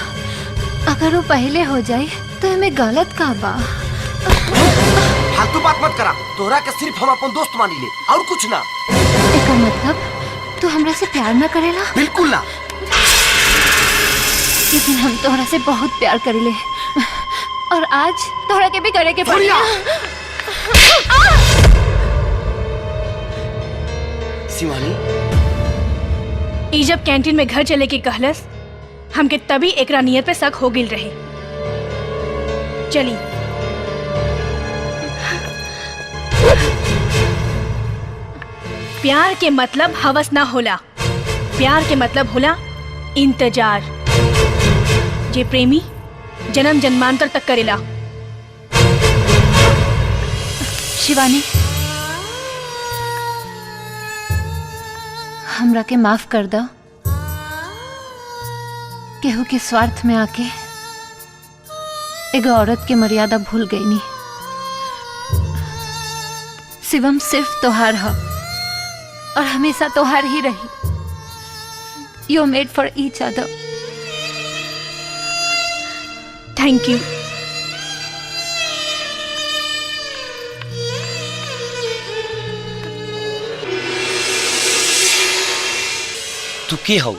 Speaker 8: अगर वो पहले हो जाए तो हमें गलत का बा।
Speaker 11: फालतू बात मत करा। तोहरा के सिर्फ हम अपन दोस्त मानी ले और कुछ ना।
Speaker 8: एकर मतलब तू हमरा से प्यार ना करेला?
Speaker 11: बिल्कुल ना।
Speaker 8: लेकिन हम तोहरा से बहुत प्यार करेले, और आज तोहरा के भी करे के पड़ी।
Speaker 11: शिवानी,
Speaker 3: ई जब कैंटीन में घर चले के कहलस, हमके तभी एकरा नियत पे शक हो गिल रहे। चली। प्यार के मतलब हवस ना होला, प्यार के मतलब होला इंतजार, जे प्रेमी जन्म जन्मांतर तक करेला।
Speaker 8: शिवानी, हमरा के माफ कर दो। केहू के स्वार्थ में आके एगो औरत के मर्यादा भूल गई नी। शिवम सिर्फ तोहार है और हमेशा तोहार ही रही। You made for each other.
Speaker 3: Thank you.
Speaker 1: तू के हो?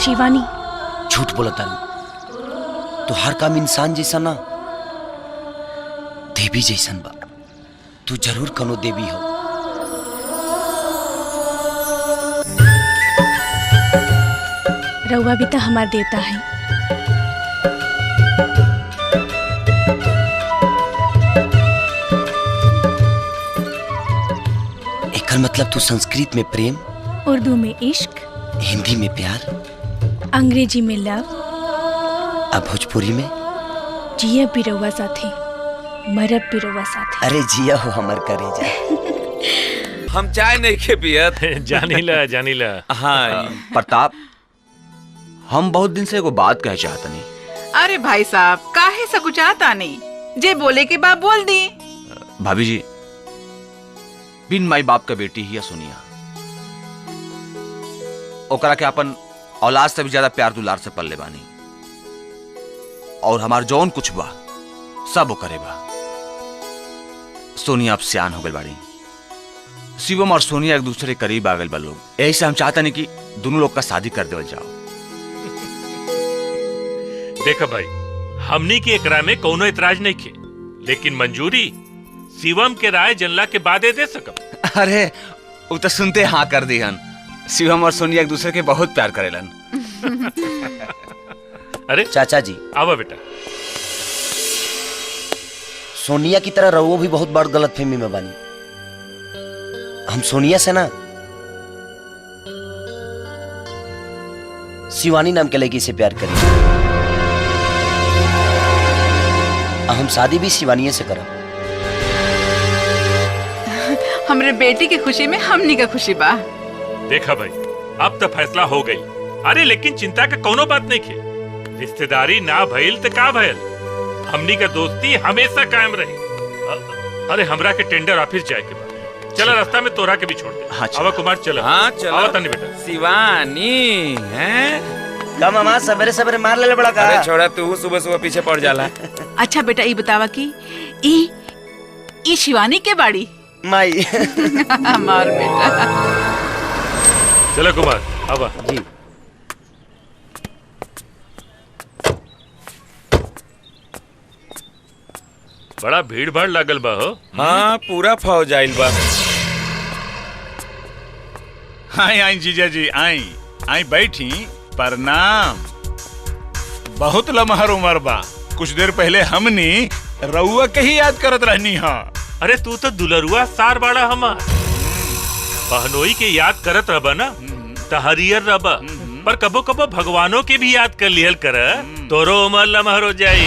Speaker 3: शिवानी।
Speaker 1: झूठ बोला तारू। तो हर काम इंसान जैसा ना, देवी जैसन बा। तू जरूर कनो देवी हो।
Speaker 3: रउआ भी तो हमार देवता है।
Speaker 1: एकर मतलब तू संस्कृत में प्रेम,
Speaker 3: उर्दू में इश्क,
Speaker 1: हिंदी में प्यार,
Speaker 3: अंग्रेजी में लव,
Speaker 1: अब भोजपुरी में
Speaker 3: जिया भी रउआ साथे, मरब भी रउआ साथे।
Speaker 1: अरे जिया हो हमर करेजा।
Speaker 7: हम चाय नहीं खे पियत।
Speaker 6: जानीला जानीला।
Speaker 7: हाँ प्रताप, हम बहुत दिन से एगो बात कहे चाहत नहीं।
Speaker 14: अरे भाई साहब, काहे सकुचाता नहीं? जे बोले के बाद बोल दी।
Speaker 7: भाभी जी, बिन माई बाप का बेटी ही है सोनिया। ओकरा के अपन औलाद से भी ज्यादा प्यार दुलार से पल्ले बानी, और हमार जौन कुछ बा सब वो करे बा। सोनिया अब सियान हो गई बाड़ी, शिवम और सोनिया एक दूसरे के करीब आ गए बा लोग, यही से हम चाहते नहीं कि दोनों लोग का शादी कर देवल जाओ।
Speaker 6: देखा भाई, हमनी के एकरा में कोनो एतराज नहीं खे, लेकिन मंजूरी शिवम के राय जनला के बादे दे सकब।
Speaker 7: अरे वो तो सुनते हाँ कर दी हन। शिवम और सोनिया एक दूसरे के बहुत प्यार करेलन।
Speaker 6: अरे
Speaker 1: चाचा जी
Speaker 6: आवा बेटा।
Speaker 1: सोनिया की तरह रहुओ भी बहुत बड़ गलतफहमी में बानी। हम सोनिया से ना शिवानी नाम के लड़की से प्यार करी। हम शादी भी शिवानी से करब।
Speaker 14: हमरे बेटी की खुशी में हमनी का खुशी बा।
Speaker 6: देखा भाई, अब तो फैसला हो गई। अरे लेकिन चिंता का कोनो बात नहीं खे, रिश्तेदारी ना भइल तो का भइल, हमनी का दोस्ती हमेशा कायम रही। अरे हमरा के टेंडर ऑफिस जाए के बाद चला, रास्ता में तोरा के भी छोड़ दे।
Speaker 7: हाँ,
Speaker 6: आवा कुमार चला।
Speaker 15: हाँ चलो।
Speaker 6: आवा तनी बेटा।
Speaker 15: शिवानी हैं?
Speaker 1: का मामा सवेरे सवेरे मार ले बड़ा का?
Speaker 15: अरे छोड़ा, तू सुबह सुबह पीछे पड़ जाला।
Speaker 14: अच्छा बेटा, ये बतावा कि ई शिवानी के बाड़ी
Speaker 1: माई
Speaker 14: मार बेटा।
Speaker 6: चलो कुमार आवा।
Speaker 1: जी
Speaker 6: बड़ा भीड़ भाड़ लागल बा हो।
Speaker 15: हाँ पूरा फौज आइल बा।
Speaker 9: आई आई जीजा जी, आई आई बैठी। प्रणाम। बहुत लमहर उम्र बा, कुछ देर पहले हमनी रउआ के ही याद करत रहनी हा।
Speaker 6: अरे तू तो दुलरुआ सार बाड़ा हमार, बहनोई के याद करत रबा ना त हरियर रबा, पर कबो कबो भगवानों के भी याद कर लिहल कर, तोरो उमर लमहर हो जाई।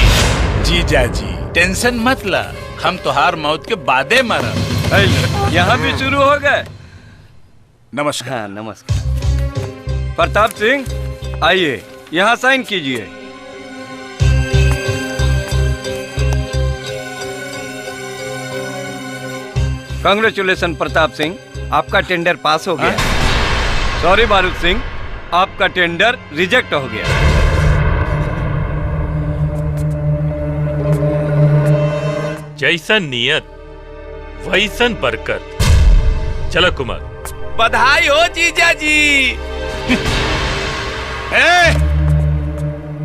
Speaker 9: जीजा जी टेंशन मत ला, हम तोहार मौत के बादे मरब।
Speaker 12: यहाँ भी शुरू हो गए।
Speaker 9: नमस्कार।
Speaker 1: हाँ नमस्कार।
Speaker 12: प्रताप सिंह आइए, यहाँ साइन कीजिए। कांग्रेचुलेशन प्रताप सिंह, आपका टेंडर पास हो गया। सॉरी बारूद सिंह, आपका टेंडर रिजेक्ट हो गया।
Speaker 6: जैसन नियत वैसन बरकत। चलो कुमार।
Speaker 15: बधाई हो जीजा जी।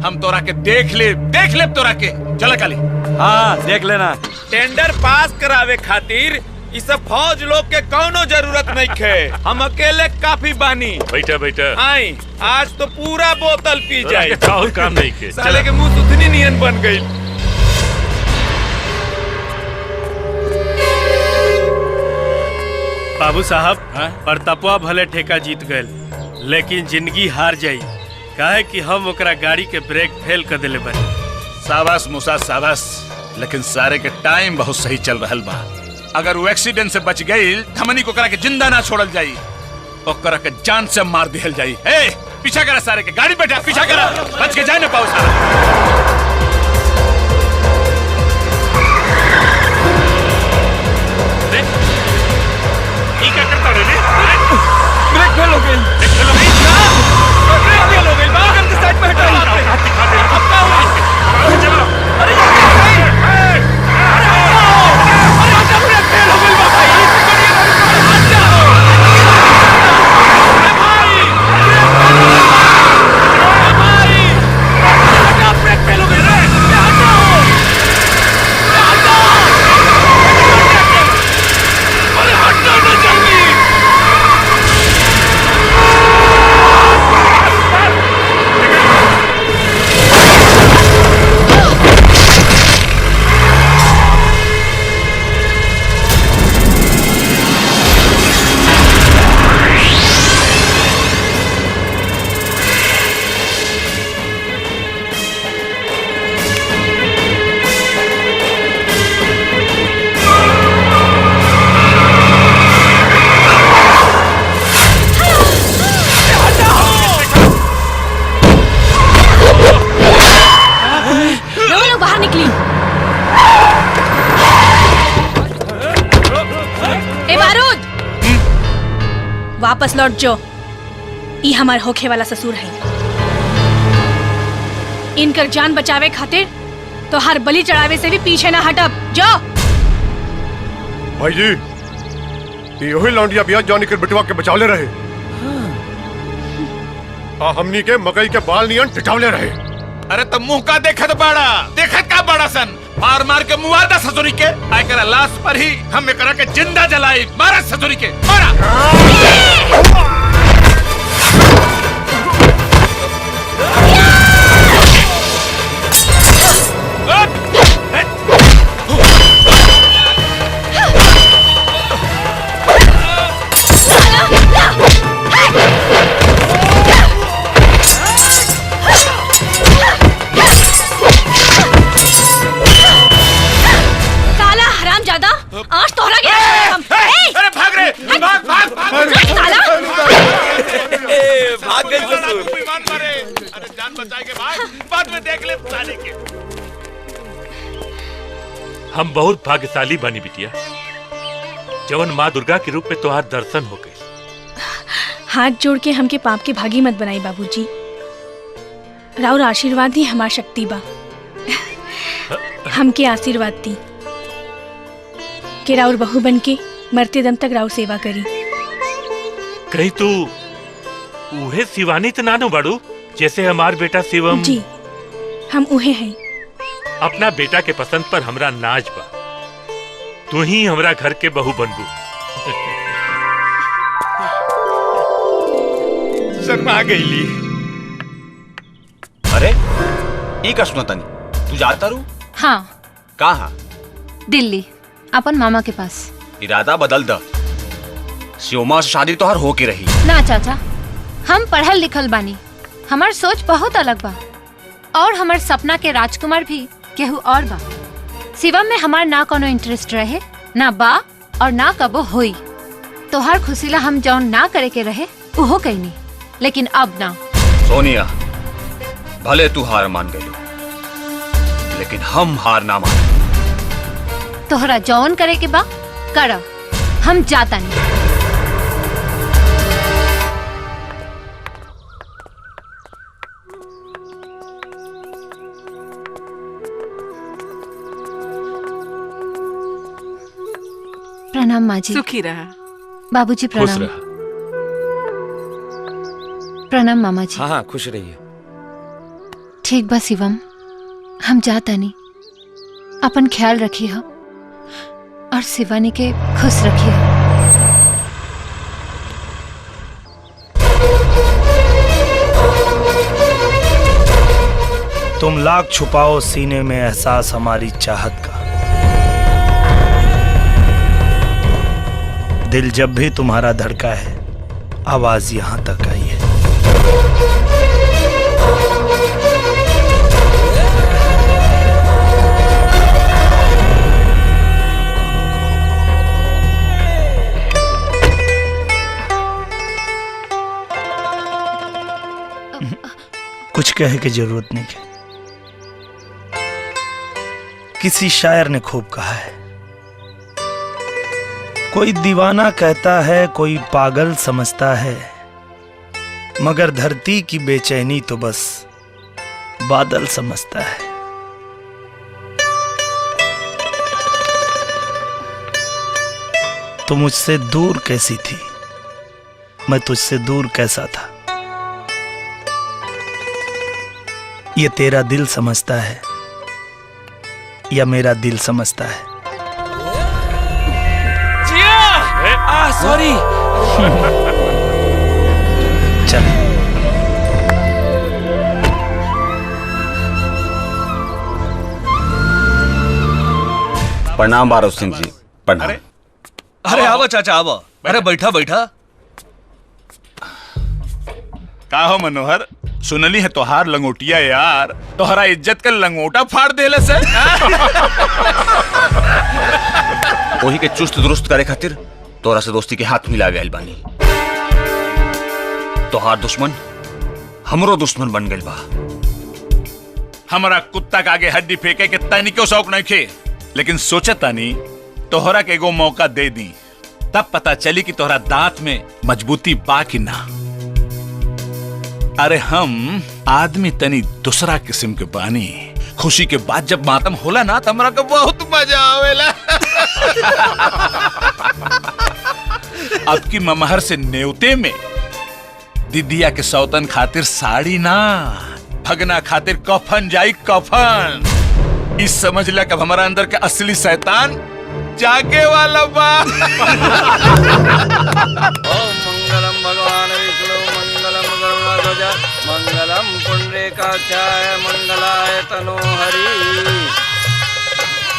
Speaker 9: हम तोरा के देख ले तोरा के। चला काली।
Speaker 12: हाँ देख लेना।
Speaker 15: टेंडर पास करावे खातिर इस फौज लोग के कौनो जरूरत नहीं खे, हम अकेले काफी बानी।
Speaker 6: बैठा बैठा।
Speaker 15: आई आज तो पूरा बोतल पी जाए।
Speaker 6: और काम नहीं के।
Speaker 15: साले के मुंह सुथनी नियन बन गई।
Speaker 12: बाबू साहब, प्रतापवा भले ठेका जीत गए, लेकिन जिंदगी हार जाई, काहे कि हम ओकरा गाड़ी के ब्रेक फेल कर देले बानी।
Speaker 9: शाबाश मूसा शाबाश, लेकिन सारे के टाइम बहुत सही चल रहल बा। अगर वो एक्सीडेंट से बच गई, हमनी को करा के जिंदा ना छोड़ल जाई, ओकरा के जान से मार दिहल जाई। ए पीछा करा सारे के, गाड़ी बैठा पीछा करा, बच के जाए ना पाओ सारा।
Speaker 6: क्या करता रे?
Speaker 15: ब्रेक फेल हो गई। ब्रेक फेल हो गई। बाहर के साइड में हटाओ। अब क्या हुआ?
Speaker 6: चलो।
Speaker 15: अरे ब्रेक फेल हो गई बाबा। ब्रेक फेल हो गई।
Speaker 3: वापस लौट जो। ई हमार होखे वाला ससुर है। इनकर जान बचावे खातिर तो हर बलि चढ़ावे से भी पीछे ना हटब। जो
Speaker 2: भाई जी वही लौंडिया बिया जॉनी के बिटवा के बचावले रहे। हमनी के मकई के बाल नियन टिटावले रहे।
Speaker 9: अरे तो मुंह का देखत बाड़ा, देखत का बड़ा सन, मार मार के मुआदा ससुरी के। आय करा लाश पर ही हम एकरा के जिंदा जलाई। मारा ससुरी के, मारा।
Speaker 10: आज तोहरा के
Speaker 9: अरे भाग रे, भाग भाग भाग
Speaker 10: साला
Speaker 15: भाग गए ससुर।
Speaker 9: विमान मारे, अरे जान बचाए के भाग, बाद में देख ले साले के।
Speaker 6: हम बहुत भाग्यशाली बनी बिटिया, जवन माँ दुर्गा के रूप में तोहार दर्शन हो गए।
Speaker 3: हाथ जोड़ के हमके पाप के भागी मत बनाई बाबूजी। राउर आशीर्वाद ही हमार शक्ति बा। हमके आशीर्वाद दी कि राउर बहू बन के मरते दम तक राउर सेवा करी।
Speaker 6: कहीं तू उहे शिवानी तो नानो बाड़ू जैसे हमार बेटा शिवम?
Speaker 3: जी हम उहे हैं।
Speaker 6: अपना बेटा के पसंद पर हमरा नाज बा। तू ही हमरा घर के बहू बनबू।
Speaker 9: शर्मा गईली।
Speaker 7: अरे ई का सुना तनी, तू जाता रू?
Speaker 8: हाँ।
Speaker 7: कहाँ?
Speaker 8: दिल्ली, अपन मामा के पास।
Speaker 7: इरादा बदल द, शिवमा से शादी तोहर हो के रही।
Speaker 8: ना चाचा, हम पढ़ल लिखल बानी, हमार सोच बहुत अलग बा और हमार सपना के राजकुमार भी केहू और बा। शिवम में हमार ना कोनो इंटरेस्ट रहे, ना बा और ना कबो होई। तोहार खुशीला हम जौन ना करे के रहे उहो कईनी, लेकिन अब ना।
Speaker 7: सोनिया, भले तू हार मान गई, लेकिन हम हार ना मान।
Speaker 8: तोहरा जौन करे के बा कर, हम जाता नहीं। प्रणाम माँ जी।
Speaker 14: सुखी रहा।
Speaker 8: बाबूजी
Speaker 15: खुश
Speaker 8: प्रणाम।
Speaker 15: रहा।
Speaker 8: प्रणाम मामा जी।
Speaker 15: हाँ हाँ खुश रहिए।
Speaker 8: ठीक बा शिवम, हम जाता नहीं। अपन ख्याल रखिए हम और शिवानी के खुश रखिए।
Speaker 16: तुम लाख छुपाओ सीने में एहसास हमारी चाहत का, दिल जब भी तुम्हारा धड़का है आवाज यहां तक आई है। कुछ कहे की जरूरत नहीं है, किसी शायर ने खूब कहा है, कोई दीवाना कहता है कोई पागल समझता है, मगर धरती की बेचैनी तो बस बादल समझता है। तो मुझसे दूर कैसी थी, मैं तुझसे दूर कैसा था, ये तेरा दिल समझता है या मेरा दिल समझता है।
Speaker 15: सॉरी।
Speaker 16: चल
Speaker 7: प्रणाम बारो सिंह जी, प्रणाम।
Speaker 4: अरे आवा चाचा आवा। अरे बैठा बैठा।
Speaker 9: का हो मनोहर, सुनली है तोहार लंगोटिया यार तोहरा इज्जत का लंगोटा फाड़ देले से।
Speaker 7: वही के चुस्त दुरुस्त करे खातिर तोरा से दोस्ती के हाथ मिला गया बानी। तोहार दुश्मन हमरो दुश्मन बन गइल बा।
Speaker 9: हमारा कुत्ता के आगे हड्डी फेंके के तनी क्यों शौक नहीं खे, लेकिन सोचा तानी तोहरा के एगो मौका दे दी, तब पता चली कि तोहरा दांत में मजबूती बा कि ना। अरे हम आदमी तनी दूसरा किस्म के बानी। खुशी के बाद जब मातम होला ना तो हमरा को बहुत मजा आवेला। अब की ममहर से न्योते में दिदिया के सौतन खातिर साड़ी ना, भगना खातिर कफन जाई कफन। इस समझ ला कब हमारा अंदर के असली शैतान जागे वाला बा।
Speaker 12: ओम मंगलम भगवान विष्णु मंगलम गरुड़ध्वज मंगलम पुंडरीकाक्षाय मंगलाय तनोहरि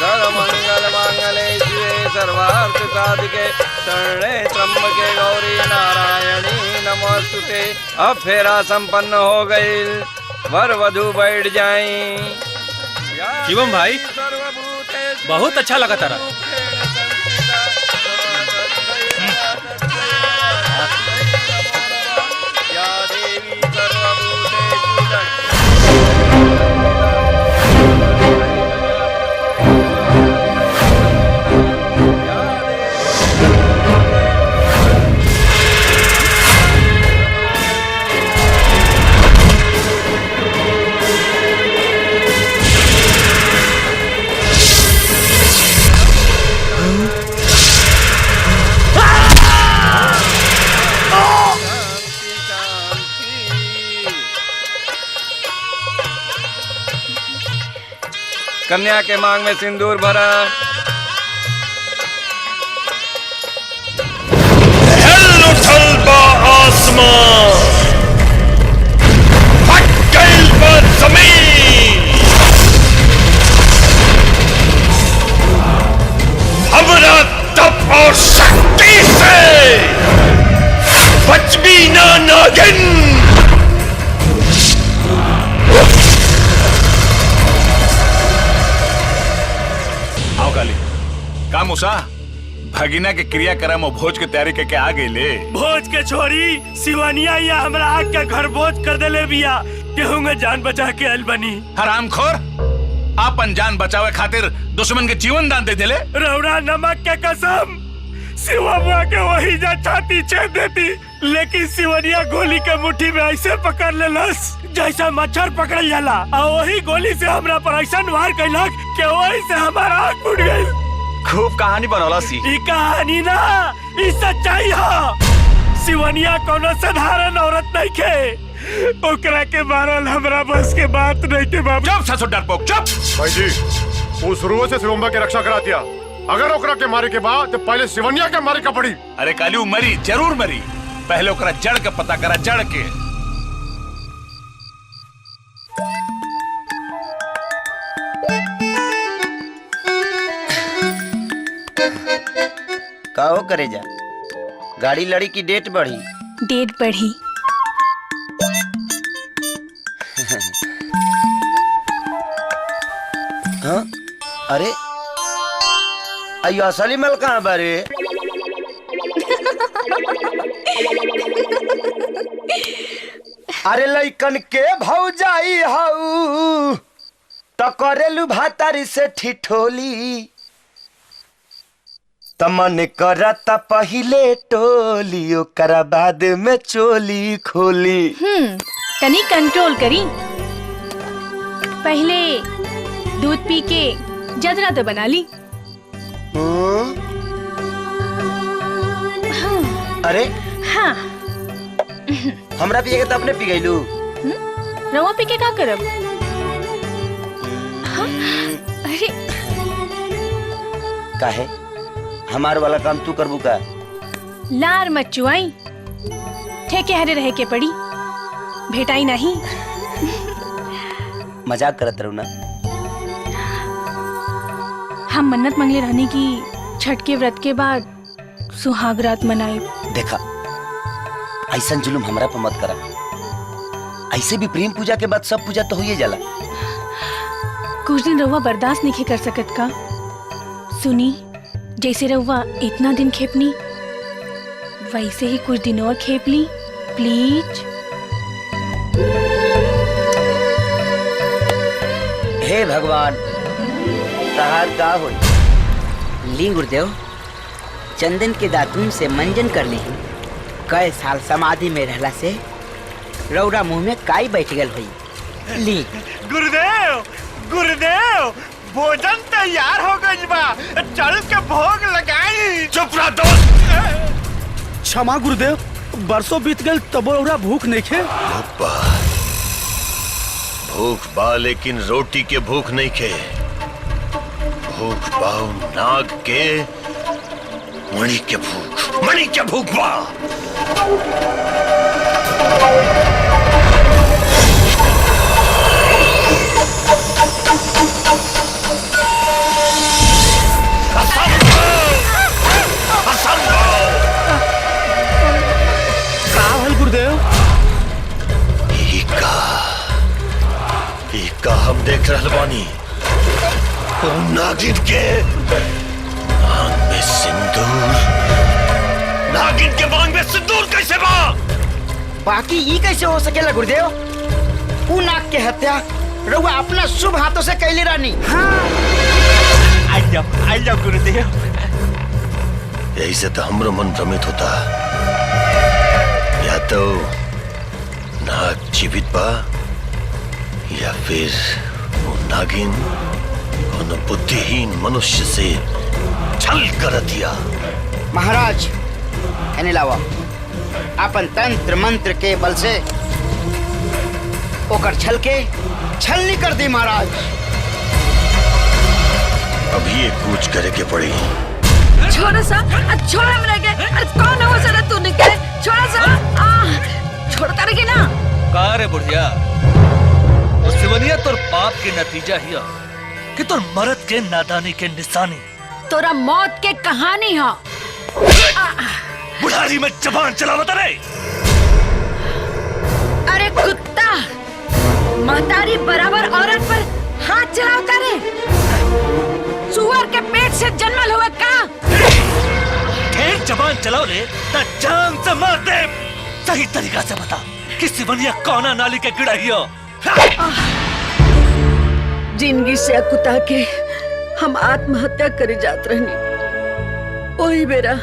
Speaker 12: सर्वमंगल मांगल्ये शिवे सर्वार्थ साधिके शरणे त्र्यंबके गौरी नारायणी नमोस्तुते। अब फेरा संपन्न हो गई, वर वधू बैठ जाएं।
Speaker 17: शिवम भाई बहुत अच्छा लगा तारा।
Speaker 12: कन्या के मांग में सिंदूर भरा।
Speaker 18: उठल बा आसमान, फट गइल बा जमीन। हमरा तप और शक्ति से बचबी ना नागिन।
Speaker 9: का मूसा भगिना के क्रियाक्रम और भोज के तैयारी के आ गई ले।
Speaker 18: भोज के छोरी सिवानिया या हमरा आग का घर भोज कर देले बिया। केहूंगा जान बचा के अल बनी।
Speaker 9: हरामखोर, आपन जान बचावे खातिर दुश्मन के जीवन दान दे देले।
Speaker 18: रौड़ा नमक के कसम, सिवा बुआ के वही जा छाती छेद देती, लेकिन सिवनिया गोली के मुट्ठी में ऐसे पकड़ लेलस जैसा मच्छर पकड़ जाला, और वही गोली से हमरा पर ऐसा वार कैलक कि वही से हमारा आँख फूट गई।
Speaker 7: खूब कहानी बनौला सी।
Speaker 18: ई कहानी ना, ई सच्चाई है। सिवनिया कोनो साधारण औरत नहीं के, ओकरा के मारल हमरा बस के बात नहीं के बाबू।
Speaker 9: चुप ससुर डरपोक, चुप।
Speaker 2: भाई जी, वो शुरू से शिवम्बा की रक्षा करा दिया। अगर ओकरा के मारे के बाद तो पहले सिवनिया के मारे का पड़ी।
Speaker 9: अरे कालू मरी, जरूर मरी। पहले ओकरा जड़ के पता करा, जड़ के।
Speaker 1: का हो करे जा, गाड़ी लड़ी की डेट बढ़ी?
Speaker 3: डेट बढ़ी।
Speaker 1: हाँ? अरे अयो असली मल कहाँ बारे? अरे लइकन के भौजाई हाउ तो करेलू भातारी से ठिठोली, तमन करता पहिले टोली ओकरा बाद में चोली खोली।
Speaker 3: तनी कंट्रोल करी। पहले दूध पी के जदरा तो बना ली।
Speaker 1: अरे
Speaker 3: हाँ,
Speaker 1: हमरा पिए के तो अपने पी गईलू।
Speaker 3: रवा पी के का करब? हाँ? अरे
Speaker 1: काहे हमार वाला काम तू करबू का?
Speaker 3: लार मत चुआई, ठेके हरे रहे के पड़ी, भेटाई नहीं।
Speaker 1: मजाक करत रहू ना।
Speaker 3: हम मन्नत मंगले रहने की छठ के व्रत के बाद सुहाग रात मनाए।
Speaker 1: देखा ऐसा जुलुम हमरा पे मत करा। ऐसे भी प्रेम पूजा के बाद सब पूजा तो हो ही जाला।
Speaker 3: कुछ दिन रहुआ बर्दाश्त नहीं कर सकत का? सुनी, जैसे रहुआ इतना दिन खेपनी वैसे ही कुछ दिन और खेप ली प्लीज।
Speaker 1: हे भगवान, तहार का होई?
Speaker 19: ली गुरुदेव, चंदन के दातुन से मंजन कर ली। कई साल समाधि में रहला से रौरा मुंह में काई बैठ गल हुई। ली
Speaker 18: गुरुदेव, गुरुदेव भोजन तैयार हो गई बा, चल के भोग लगाई। चुप रह दोस्त,
Speaker 16: क्षमा गुरुदेव, बरसों बीत गए तबो रउरा भूख नहीं खे।
Speaker 2: भूख बा लेकिन रोटी के भूख नहीं खे। भूख बाऊ नाग के मणि के भूख, मणि के भूख बा।
Speaker 16: गुरुदेव
Speaker 2: का हम देख रहे बानी नागिन के मांग में सिंदूर। नागिन के मांग में सिंदूर कैसे बा?
Speaker 19: बाकी ये कैसे हो सकेला गुरुदेव? उ नाग के हत्या रउआ अपना शुभ हाथों से कैली रानी।
Speaker 18: आई जाओ गुरुदेव।
Speaker 2: यही से तो हमरो मन भ्रमित होता। या तो नाग जीवित बा या फिर वो नागिन उन बुद्धिहीन मनुष्य से छल कर दिया।
Speaker 19: महाराज एने लावा अपन तंत्र मंत्र के बल से ओकर छल के छलनी कर दी महाराज।
Speaker 2: अभी ये कूच करे के पड़ी।
Speaker 13: छोड़ा सा, छोड़ा हमरा के। अरे कौन हो सरा तू निकले? छोड़ा सा, छोड़ता रही ना।
Speaker 4: का रे बुढ़िया, सिवनिया तोर पाप के नतीजा हिया कि तोर मरद के नादानी के निशानी।
Speaker 13: तोरा मौत के कहानी है।
Speaker 4: बुढ़ारी में जबान चलावता रे।
Speaker 13: अरे कुत्ता, महतारी बराबर औरत पर हाथ चलावता रे। सुअर के पेट से जन्मल हुआ का?
Speaker 4: ढेर जबान चलाओ रे ता जान से मार दे। सही तरीका से बता कि सिवनिया कौना नाली के कीड़ा हिया।
Speaker 13: जिंदगी से अकुता के हम आत्महत्या करे जात रहनी। वही बेरा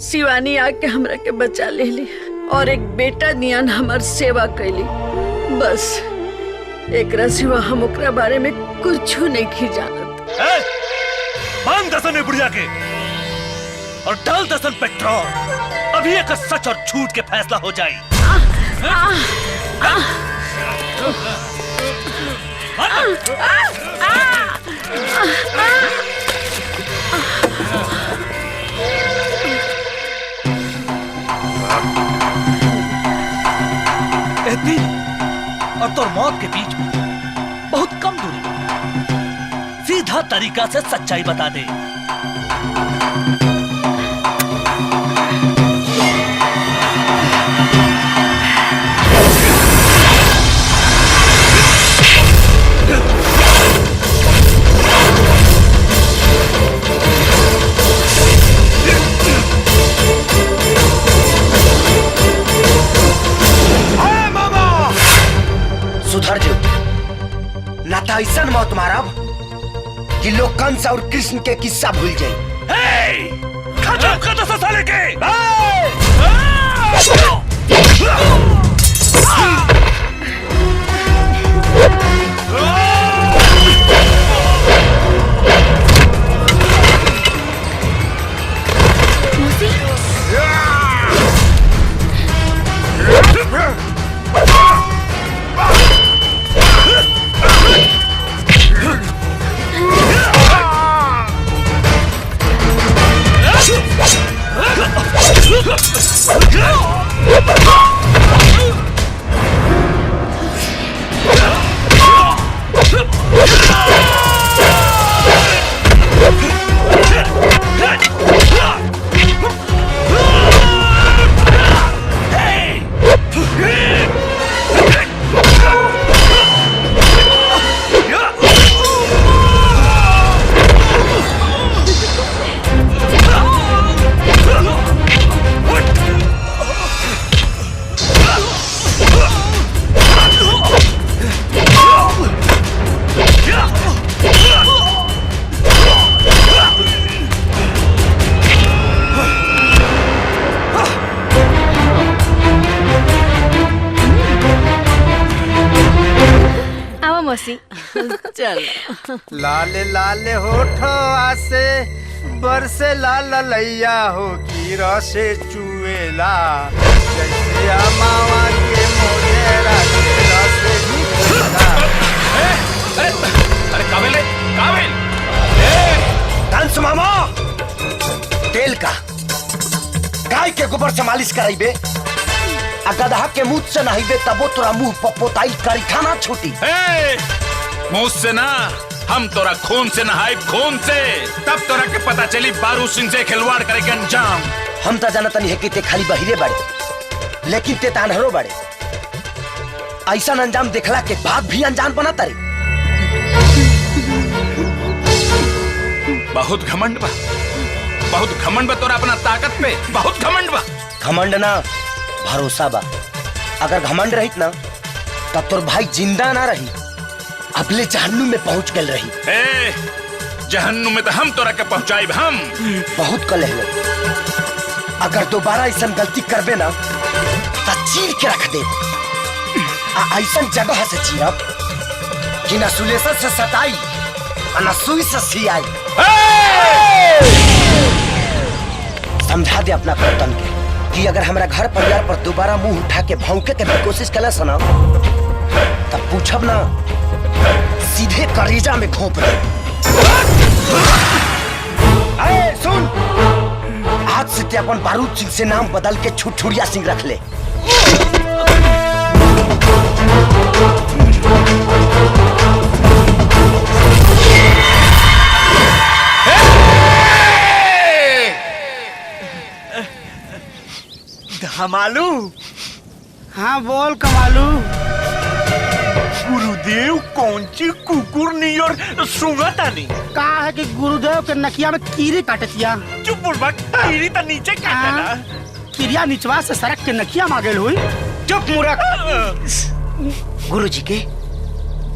Speaker 13: शिवानी आके हमरा के बचा ले ली और एक बेटा नियन हमार सेवा कैली। बस एकरा सिवा हम ओकरा बारे में कुछ नहीं की जानत।
Speaker 4: बांध दसन बुढ़िया के और डाल दसन पेट्रोल। अभी एक सच और झूठ के फैसला हो जाए। और तोर मौत के बीच में बहुत कम दूरी में सीधा तरीका से सच्चाई बता दे।
Speaker 1: सुधर जो, ना तो ऐसा मौत मारब कि लोग कंस और कृष्ण के किस्सा भूल जाए।
Speaker 4: खत्म कर दो साले के।
Speaker 13: चल
Speaker 12: लाल लाल होठो आसे बरसे लाल लैया हो की रसे चुए
Speaker 20: चुएला जैसे अमावा के मोजेरा के रस निकलेला।
Speaker 9: अरे काबिल
Speaker 1: कंस मामा तेल का गाय के गोबर से मालिश कराइबे आ गधा के मुंह से नहाइबे तबो तोरा मुंह पपोताई करी खाना छूटी।
Speaker 9: मुंह से ना, हम तोरा खून से नहाई, खून से। तब तोरा के पता चली बारू सिंह से खिलवाड़ करे के अंजाम।
Speaker 1: हम तो जानत नहीं है कि ते खाली बहिरे बड़े लेकिन ते तानहरो बड़े। ऐसा अंजाम देखला के बाद भी अनजान बना तारी।
Speaker 9: बहुत घमंड बा, बहुत घमंड बा तोरा अपना ताकत पे, बहुत घमंड बा।
Speaker 1: घमंड ना भरोसा बा। अगर घमंड रहित ना तब तोर भाई जिंदा ना रही, अपने जहन्नुम में पहुंच गल रही।
Speaker 9: जहन्नुम में तो हम तोरा के पहुंचाई। हम
Speaker 1: बहुत कलह ले। अगर दोबारा ऐसा गलती करबे ना तो चीर के रख दे। ऐसा जगह से चीरब कि न सुलेसर से सताई और न सुई से सियाई। समझा दे अपना पतन के कि अगर हमारा घर परिवार पर दोबारा मुंह उठा के भौंके के भी कोशिश कला सना तब पूछब ना सीधे करेजा में घोंप दे। सुन, आज से ते अपन बारूद सिंह से नाम बदल के छुटछुड़िया सिंह रख ले।
Speaker 18: कमालू।
Speaker 11: हाँ बोल कमालू।
Speaker 18: गुरुदेव कौन सी कुकुर नहीं और सुंगता नहीं।
Speaker 11: कहा है कि गुरुदेव के नकिया में कीरी काटतिया।
Speaker 18: चुप बुड़बक, कीरी तो नीचे काटेला।
Speaker 11: कीरिया निचवा से सड़क के नकिया मांगेल हुई। चुप मूर्ख।
Speaker 19: गुरुजी के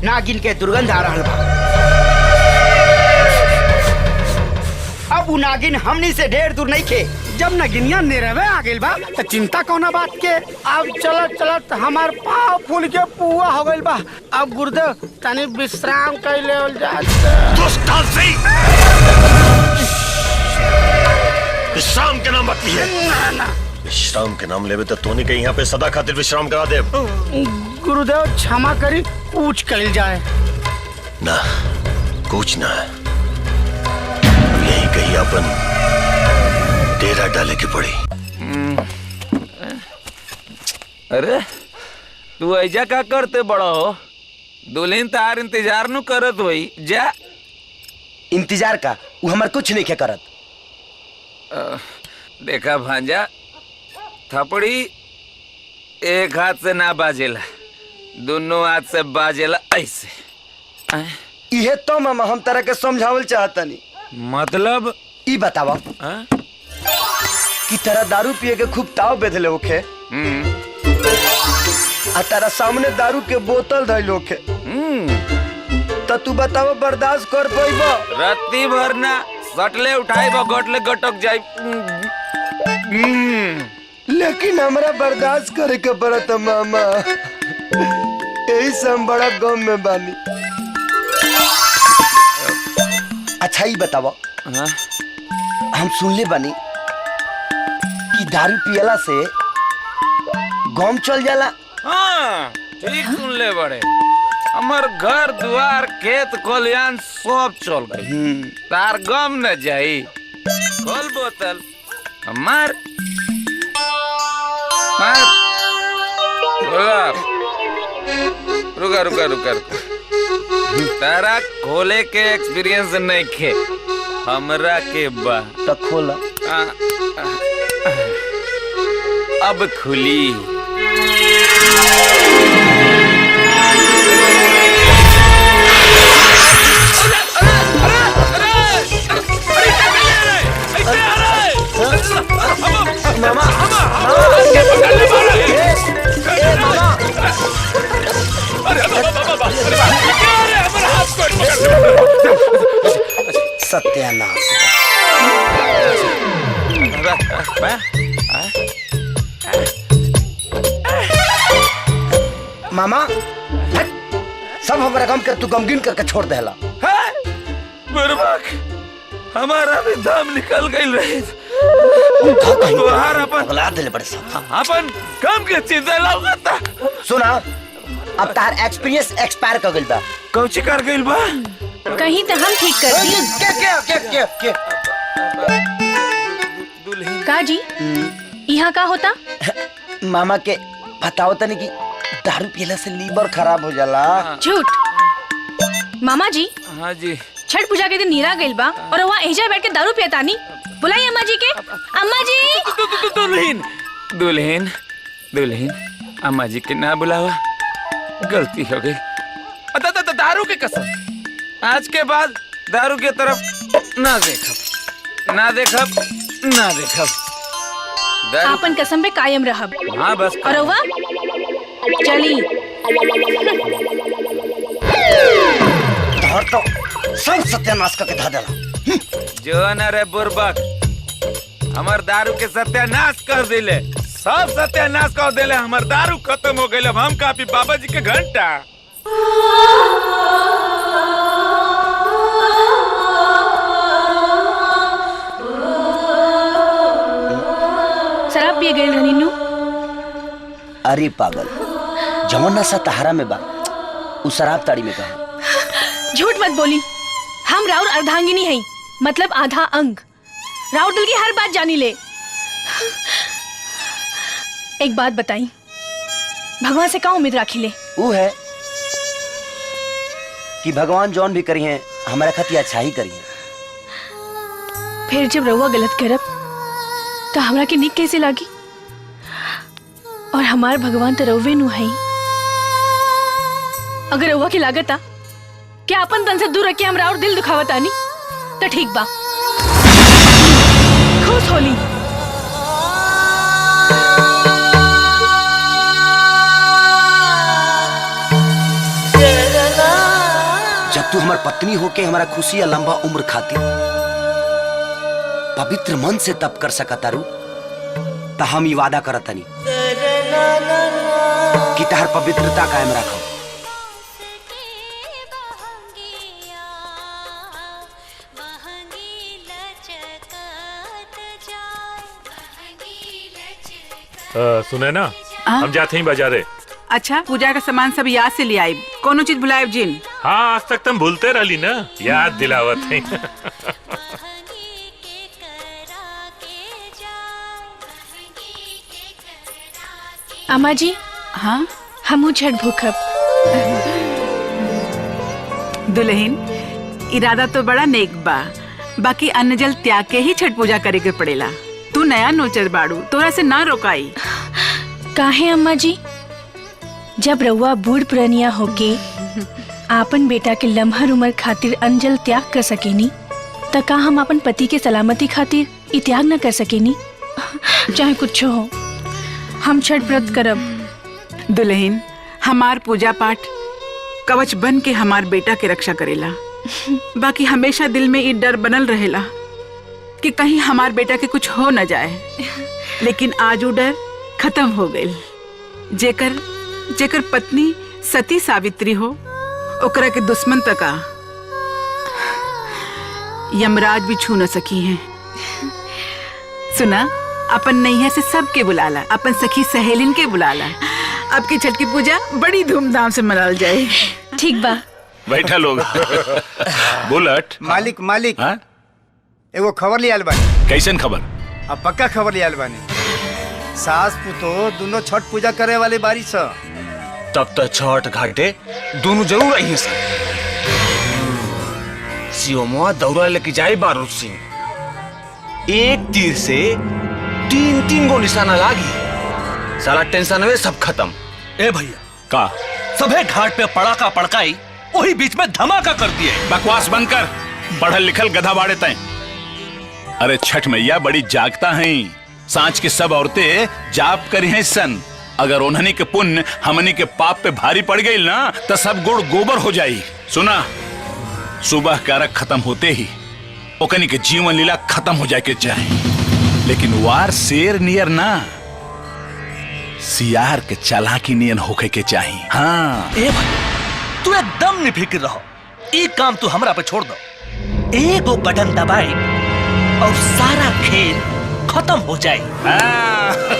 Speaker 19: नागिन के दुर्गंध आ रहल बा। अब उ नागिन हमनी से ढेर दूर नहीं खे।
Speaker 11: जब नगिनिया निरवे आ गइल बा तो चिंता कौना बात के। अब चलत चलत हमार पाँव फूल के पुआ हो गइल बा। अब गुरुदेव तनी विश्राम कर ले
Speaker 2: विश्राम के नाम बाकी है। विश्राम के नाम लेवे तो तोनी के यहाँ पे सदा खातिर विश्राम करा दे।
Speaker 11: गुरुदेव क्षमा करी, पूछ कल जाए
Speaker 2: ना, कुछ ना, यही कहीं अपन डेरा डाले की पड़ी।
Speaker 15: अरे तू ऐजा का करते बड़ा हो? दुल्हन तार इंतजार नु करत होई। जा
Speaker 1: इंतजार का वो हमार कुछ नहीं के करत।
Speaker 15: देखा भांजा, थपड़ी एक हाथ से ना बाजेला, दोनों हाथ से बाजेला ऐसे।
Speaker 1: ये तो मामा हम तरह के समझावल चाहता नहीं।
Speaker 15: मतलब
Speaker 1: ई बतावा कि तेरा दारू पिए के खूब ताव बेधले होखे आ तेरा सामने दारू के बोतल धइल होखे तो तू बतावा बर्दाश्त कर पाइबा?
Speaker 15: राती भर ना सटले उठाइबा, गटले गटक जाई।
Speaker 1: लेकिन हमरा बर्दाश्त करे के पड़त मामा, यही से हम बड़ा गम में बानी। अच्छा ही बतावा, हम सुनले बानी कि दारू पियला से गम चल जाला।
Speaker 15: हाँ ठीक सुन ले बड़े। हमार घर द्वार खेत खलियान सब चल गई, तार गम न जाई। खोल बोतल हमार मार। रुका रुका रुका रुका। तारा खोले के एक्सपीरियंस नहीं खे, हमरा के बा।
Speaker 1: तो खोला।
Speaker 15: अब खुली।
Speaker 1: सत्यानाश। मामा सब हमारा गम के तू गमगीन करके छोड़ देला।
Speaker 15: बुरबक, हमारा भी दम निकल गई रही। तोहार अपन
Speaker 1: अगला दिल बड़े साहब
Speaker 15: अपन कम के चिंता लगता।
Speaker 1: सुना, अब तार एक्सपीरियंस एक्सपायर कर गइल बा।
Speaker 15: कौची कर गइल बा?
Speaker 3: कहीं तो हम ठीक कर दी।
Speaker 1: क्या
Speaker 3: का जी यहाँ का होता?
Speaker 1: मामा के बताओ तनी कि दारू पीला से लीवर खराब हो जाला।
Speaker 3: झूठ। मामा जी
Speaker 15: हाँ जी,
Speaker 3: छठ पूजा के दिन नीरा गइल बा और वहाँ एजा बैठ के दारू पियतानी। बुलाई अम्मा जी के। अम्मा जी।
Speaker 15: दुल्हन दुल्हन दुल्हन अम्मा जी के ना बुलावा, गलती हो गई। दारू के कसम, आज के बाद दारू के तरफ ना देखब, ना देखब, ना देखब।
Speaker 3: आपन कसम पे कायम रहब।
Speaker 15: हाँ बस।
Speaker 3: और रउआ चली।
Speaker 1: धर तो सब सत्यानाश करके धा देला।
Speaker 15: जो न रे बुर्बक, हमार दारू के सत्यानाश कर दिले, सब सत्यानाश कर दिले। हमार दारू खत्म हो गई। अब हम काफी बाबा जी के घंटा।
Speaker 3: शराब पिए गए नीनू।
Speaker 1: अरे पागल, जवन नशा तहारा में बा उ शराब ताड़ी में कहा।
Speaker 3: झूठ मत बोली। हम राउर अर्धांगिनी हैं, मतलब आधा अंग। राउर दिल की हर बात जानी ले। एक बात बताई, भगवान से क्या उम्मीद राखी ले?
Speaker 1: वो है कि भगवान जौन भी करी हैं हमारा खती अच्छा ही करी है।
Speaker 3: फिर जब रउआ गलत करब तो हमरा के निक कैसे लागी? और हमार भगवान तो रउवे नु है। अगर रउआ की लागत आ क्या अपन तन से दूर रख के हमरा और दिल दुखावत आनी तो ठीक बा, खुश होली।
Speaker 1: जब तू हमार पत्नी होके हमारा खुशी या लंबा उम्र खाती पवित्र मन से तप कर सका तारू, तो हम ही वादा करतनी कि तहर पवित्रता कायम रखो।
Speaker 6: सुने ना, हम जाते ही बाजारे।
Speaker 14: अच्छा, पूजा का सामान सब याद से ले आई, कोनो चीज भुलाए जिन।
Speaker 6: हाँ, आज तक तुम भूलते रही ना, याद दिलावत है।
Speaker 3: अम्मा जी।
Speaker 14: हाँ,
Speaker 3: हमू छठ भूखब।
Speaker 14: दुल्हन, इरादा तो बड़ा नेक बा, बाकी अन्न जल त्याग के ही छठ पूजा करे के पड़ेला। तू नया नोचर बाड़ू, तोरा से ना रोकाई।
Speaker 3: काहे अम्मा जी? जब रउआ बूढ़ पुरनिया होके आपन बेटा के लम्हर उम्र खातिर अंजल त्याग कर सकेनी, त का हम अपन पति के सलामती खातिर इ त्याग न कर सकेनी? चाहे कुछ हो, हम छठ व्रत करब।
Speaker 14: दुल्हन, हमार पूजा पाठ कवच बन के हमार बेटा के रक्षा करेला। बाकी हमेशा दिल में ये डर बनल रहेला कि कहीं हमार बेटा के कुछ हो न जाए। लेकिन आज वो डर खत्म हो गई। जेकर पत्नी सती सावित्री हो, ओकरा के दुश्मन तका यमराज भी छू न सकी हैं। सुना, अपन नैया से सबके बुलाला, अपन सखी सहेलिन के बुलाला। अब की छठ की पूजा बड़ी धूमधाम से मनाल जाए।
Speaker 3: ठीक बा।
Speaker 9: बैठा लोग। बुलेट
Speaker 20: मालिक मालिक,
Speaker 9: हाँ?
Speaker 20: एगो खबर लियाल बानी।
Speaker 9: कैसन खबर?
Speaker 20: अब पक्का खबर लियाल बानी। सास पुतो दोनों छठ पूजा करे वाले बारी सा।
Speaker 7: तब तो छठ घाटे दोनों जरूर आई सर। सियोमुआ दौरा लेके जाए बारूद सिंह। एक तीर से तीन गो निशाना लागी। सारा टेंशन में सब खत्म।
Speaker 4: ए भैया
Speaker 9: का
Speaker 4: सभे घाट पे पड़ाका पड़काई, वही बीच में धमाका कर दिए।
Speaker 9: बकवास बंद कर, पढ़ल लिखल गधा बाड़े तय। अरे छठ मैया बड़ी जागता हैं। सांझ के सब औरतें जाप करी हैं सन। अगर उन्हनी के पुण्य हमनी के पाप पे भारी पड़ गई ना, तो सब गुड़ गोबर हो जाई। सुना, सुबह कारक खत्म होते ही ओकनी के जीवन लीला खत्म हो जाए के चाहे। लेकिन वार शेर नियर ना, सियार के चालाकी नियन होके के चाहिए। हाँ
Speaker 4: ए भाई, तू एकदम निफिक्र रहो। एक काम तू हमरा पे छोड़ दो। एगो बटन दबाए और सारा खेल खत्म हो जाए।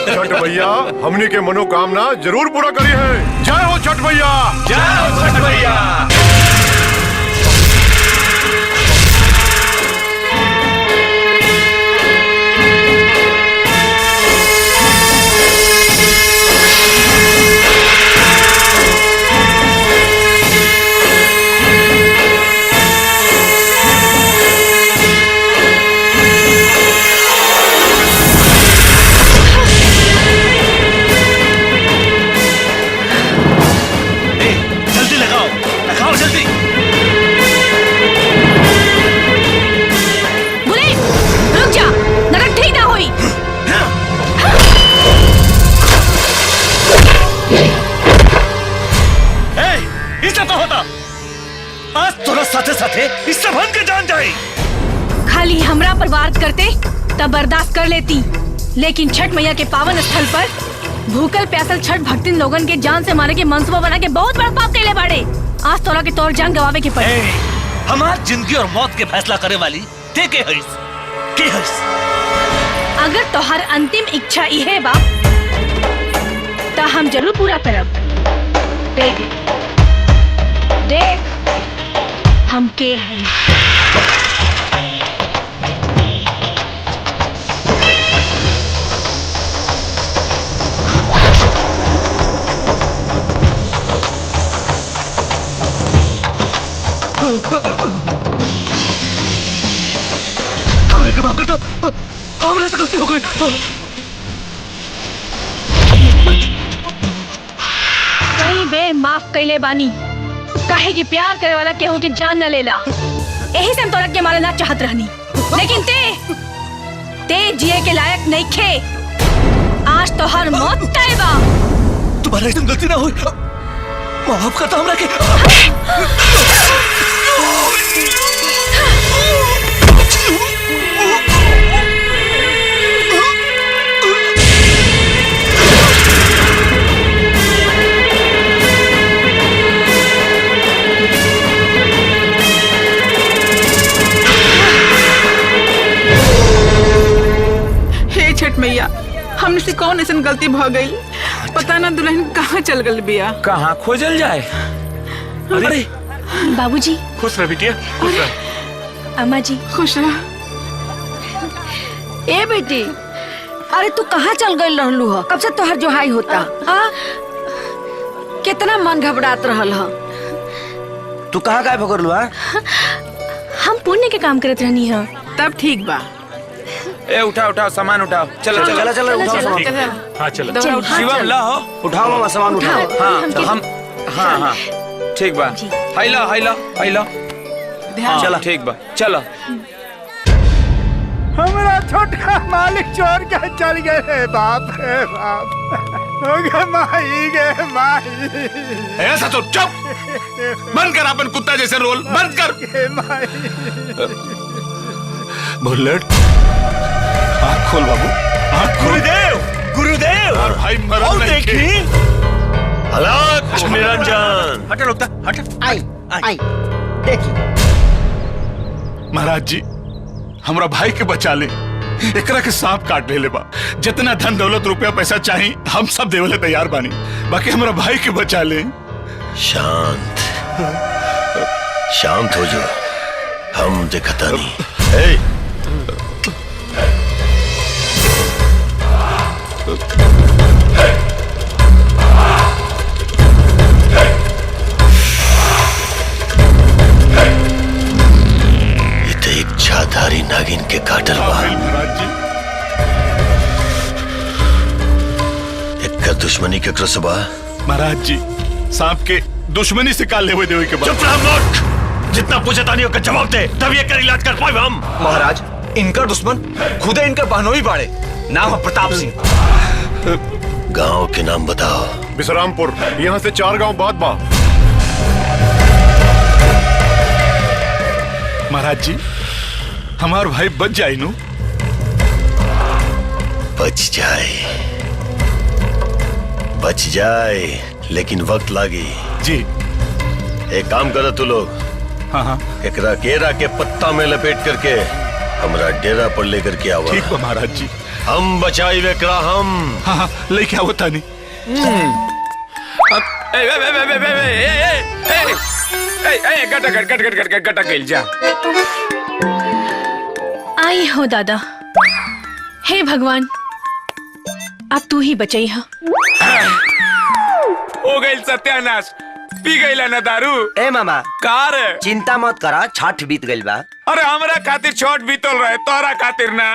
Speaker 21: छठ भैया हमने के मनोकामना जरूर पूरा करी है। जय हो छठ भैया,
Speaker 15: जय हो छठ भैया।
Speaker 16: साथे साथे इस सब के जान जाए।
Speaker 3: खाली हमरा पर वार करते तब बर्दाश्त कर लेती, लेकिन छठ मैया के पावन स्थल पर भूखल प्यासल छठ भक्तिन लोगन के जान से मारे के मंसूबा बना के बहुत बड़ा पाप कैले बाड़े। आज तोरा के तौर जान गवावे के पड़े।
Speaker 4: हमार जिंदगी और मौत के फैसला करे वाली ते के हईस।
Speaker 3: अगर तोहर अंतिम इच्छा इहे बा तो हम जरूर पूरा करब। देख हम के हैं।
Speaker 4: हमरे से गलती हो गई।
Speaker 3: कहीं बे माफ कैले बानी, काहे कि प्यार करे वाला केहू के जान न लेला। यही से हम तोरा के मारे ना चाहत रहनी, लेकिन ते जिए के लायक नहीं खे। आज तो हर मौत तय बा।
Speaker 4: तुम्हारा इसमें गलती ना हुई, माफ करता हमरा के।
Speaker 14: छठ मैया हमने से कौन ऐसा गलती भ गई, पता ना दुल्हन कहाँ चल गई बिया।
Speaker 15: कहाँ खोजल जाए।
Speaker 3: अरे बाबूजी
Speaker 6: खुश रह बिटिया, खुश रह।
Speaker 3: अम्मा जी
Speaker 13: खुश रह। ए बेटी, अरे तू कहाँ चल गई रहलू ह? कब से तोहर जोहाई होता? हाँ कितना मन घबरात रहल ह।
Speaker 1: तू कहाँ गायब हो गइल?
Speaker 3: हम पुण्य के काम करत रहनी है।
Speaker 14: तब ठीक बा।
Speaker 15: ए उठाओ सामान उठाओ। चलो
Speaker 1: चलो उठाओ सामान।
Speaker 6: हाँ चलो
Speaker 15: शिवम ला हो।
Speaker 1: उठाओ मामा सामान उठाओ।
Speaker 15: हाँ ठीक बा। हाइला चलो ठीक बा। चलो
Speaker 20: हमारा छोटा मालिक चोर के चल गए। बाप रे बाप, माई।
Speaker 9: ऐसा तो चुप, बंद कर अपन कुत्ता जैसे रोल, बंद कर। बुलेट, आँख खोल बाबू, आँख खोल।
Speaker 2: गुरुदेव
Speaker 9: और भाई मरल नहीं थे।
Speaker 2: अलग निरंजन।
Speaker 16: हटा लोग, हटा।
Speaker 19: आई देखी
Speaker 9: महाराज जी, हमरा भाई के बचा ले। एकरा के सांप काट ले बा। जितना धन दौलत रुपया पैसा चाहिए हम सब देवले तैयार बानी, बाकी हमरा भाई के बचा ले।
Speaker 2: शांत हो जाओ, हम देखता नहीं। इच्छाधारी नागिन के काटल बा। एक दुश्मनी के क्रसबा।
Speaker 9: महाराज जी, सांप के दुश्मनी से काल लेवे देवे के बाद।
Speaker 2: चुप रह मूर्ख, जितना पूछे तानियों का जवाब दे, तब ये कर इलाज कर पाए हम।
Speaker 7: महाराज, इनका दुश्मन खुदे इनके बहनोई बाड़े। नाम है प्रताप सिंह।
Speaker 2: गांव के नाम बताओ।
Speaker 21: विश्रामपुर, यहाँ से 4 गांव बाद बा।
Speaker 9: महाराज जी, हमार भाई बच जाए नु।
Speaker 2: बच जाए, लेकिन वक्त लागी
Speaker 9: जी।
Speaker 2: एक काम करो तू लोग।
Speaker 9: हाँ
Speaker 2: एकरा केरा के पत्ता में लपेट करके हमरा डेरा पर लेकर के आओ।
Speaker 9: ठीक बा महाराज जी।
Speaker 2: हम बचाई वेकरा हम।
Speaker 9: हाँ हाँ लेके आओ तानी। गटा गइल जा।
Speaker 3: आई हो दादा। हे भगवान, अब तू ही बचाई हा।
Speaker 15: हो गइल सत्यानाश, पी गइला ना दारू।
Speaker 1: ए मामा
Speaker 15: कार
Speaker 1: चिंता मत करा, छठ बीत गइल बा।
Speaker 15: अरे हमरा खातिर छठ बीतल रहे, तोरा खातिर ना।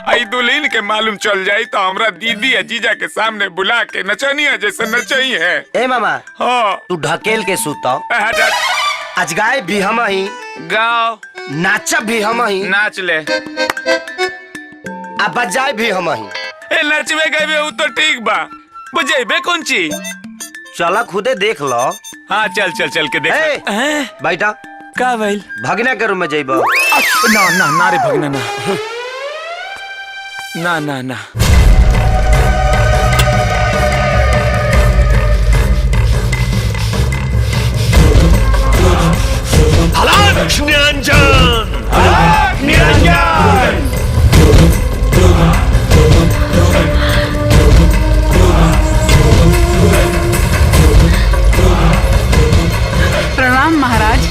Speaker 15: आई दुल्हन के मालूम चल जाई तो हमरा दीदी या जीजा के सामने बुला के नचनिया जैसे नचई है।
Speaker 1: ए मामा
Speaker 15: हाँ
Speaker 1: तू ढकेल के सुता। आज गाय भी हम ही
Speaker 15: गाओ,
Speaker 1: नाचब भी हम ही
Speaker 15: नाच ले,
Speaker 1: अब बजाए भी हम ही।
Speaker 15: ए नचबे गए उ तो ठीक बा, बजेबे कौन चीज?
Speaker 1: चला खुदे देख लो।
Speaker 15: हाँ चल चल चल के देख।
Speaker 1: बैठा
Speaker 15: का भइल?
Speaker 1: भगना के रूम में जाइब।
Speaker 15: ना ना ना रे भगना ना ना ना ना।
Speaker 2: अलग निरंजन,
Speaker 18: अलग निरंजन।
Speaker 14: प्रणाम महाराज।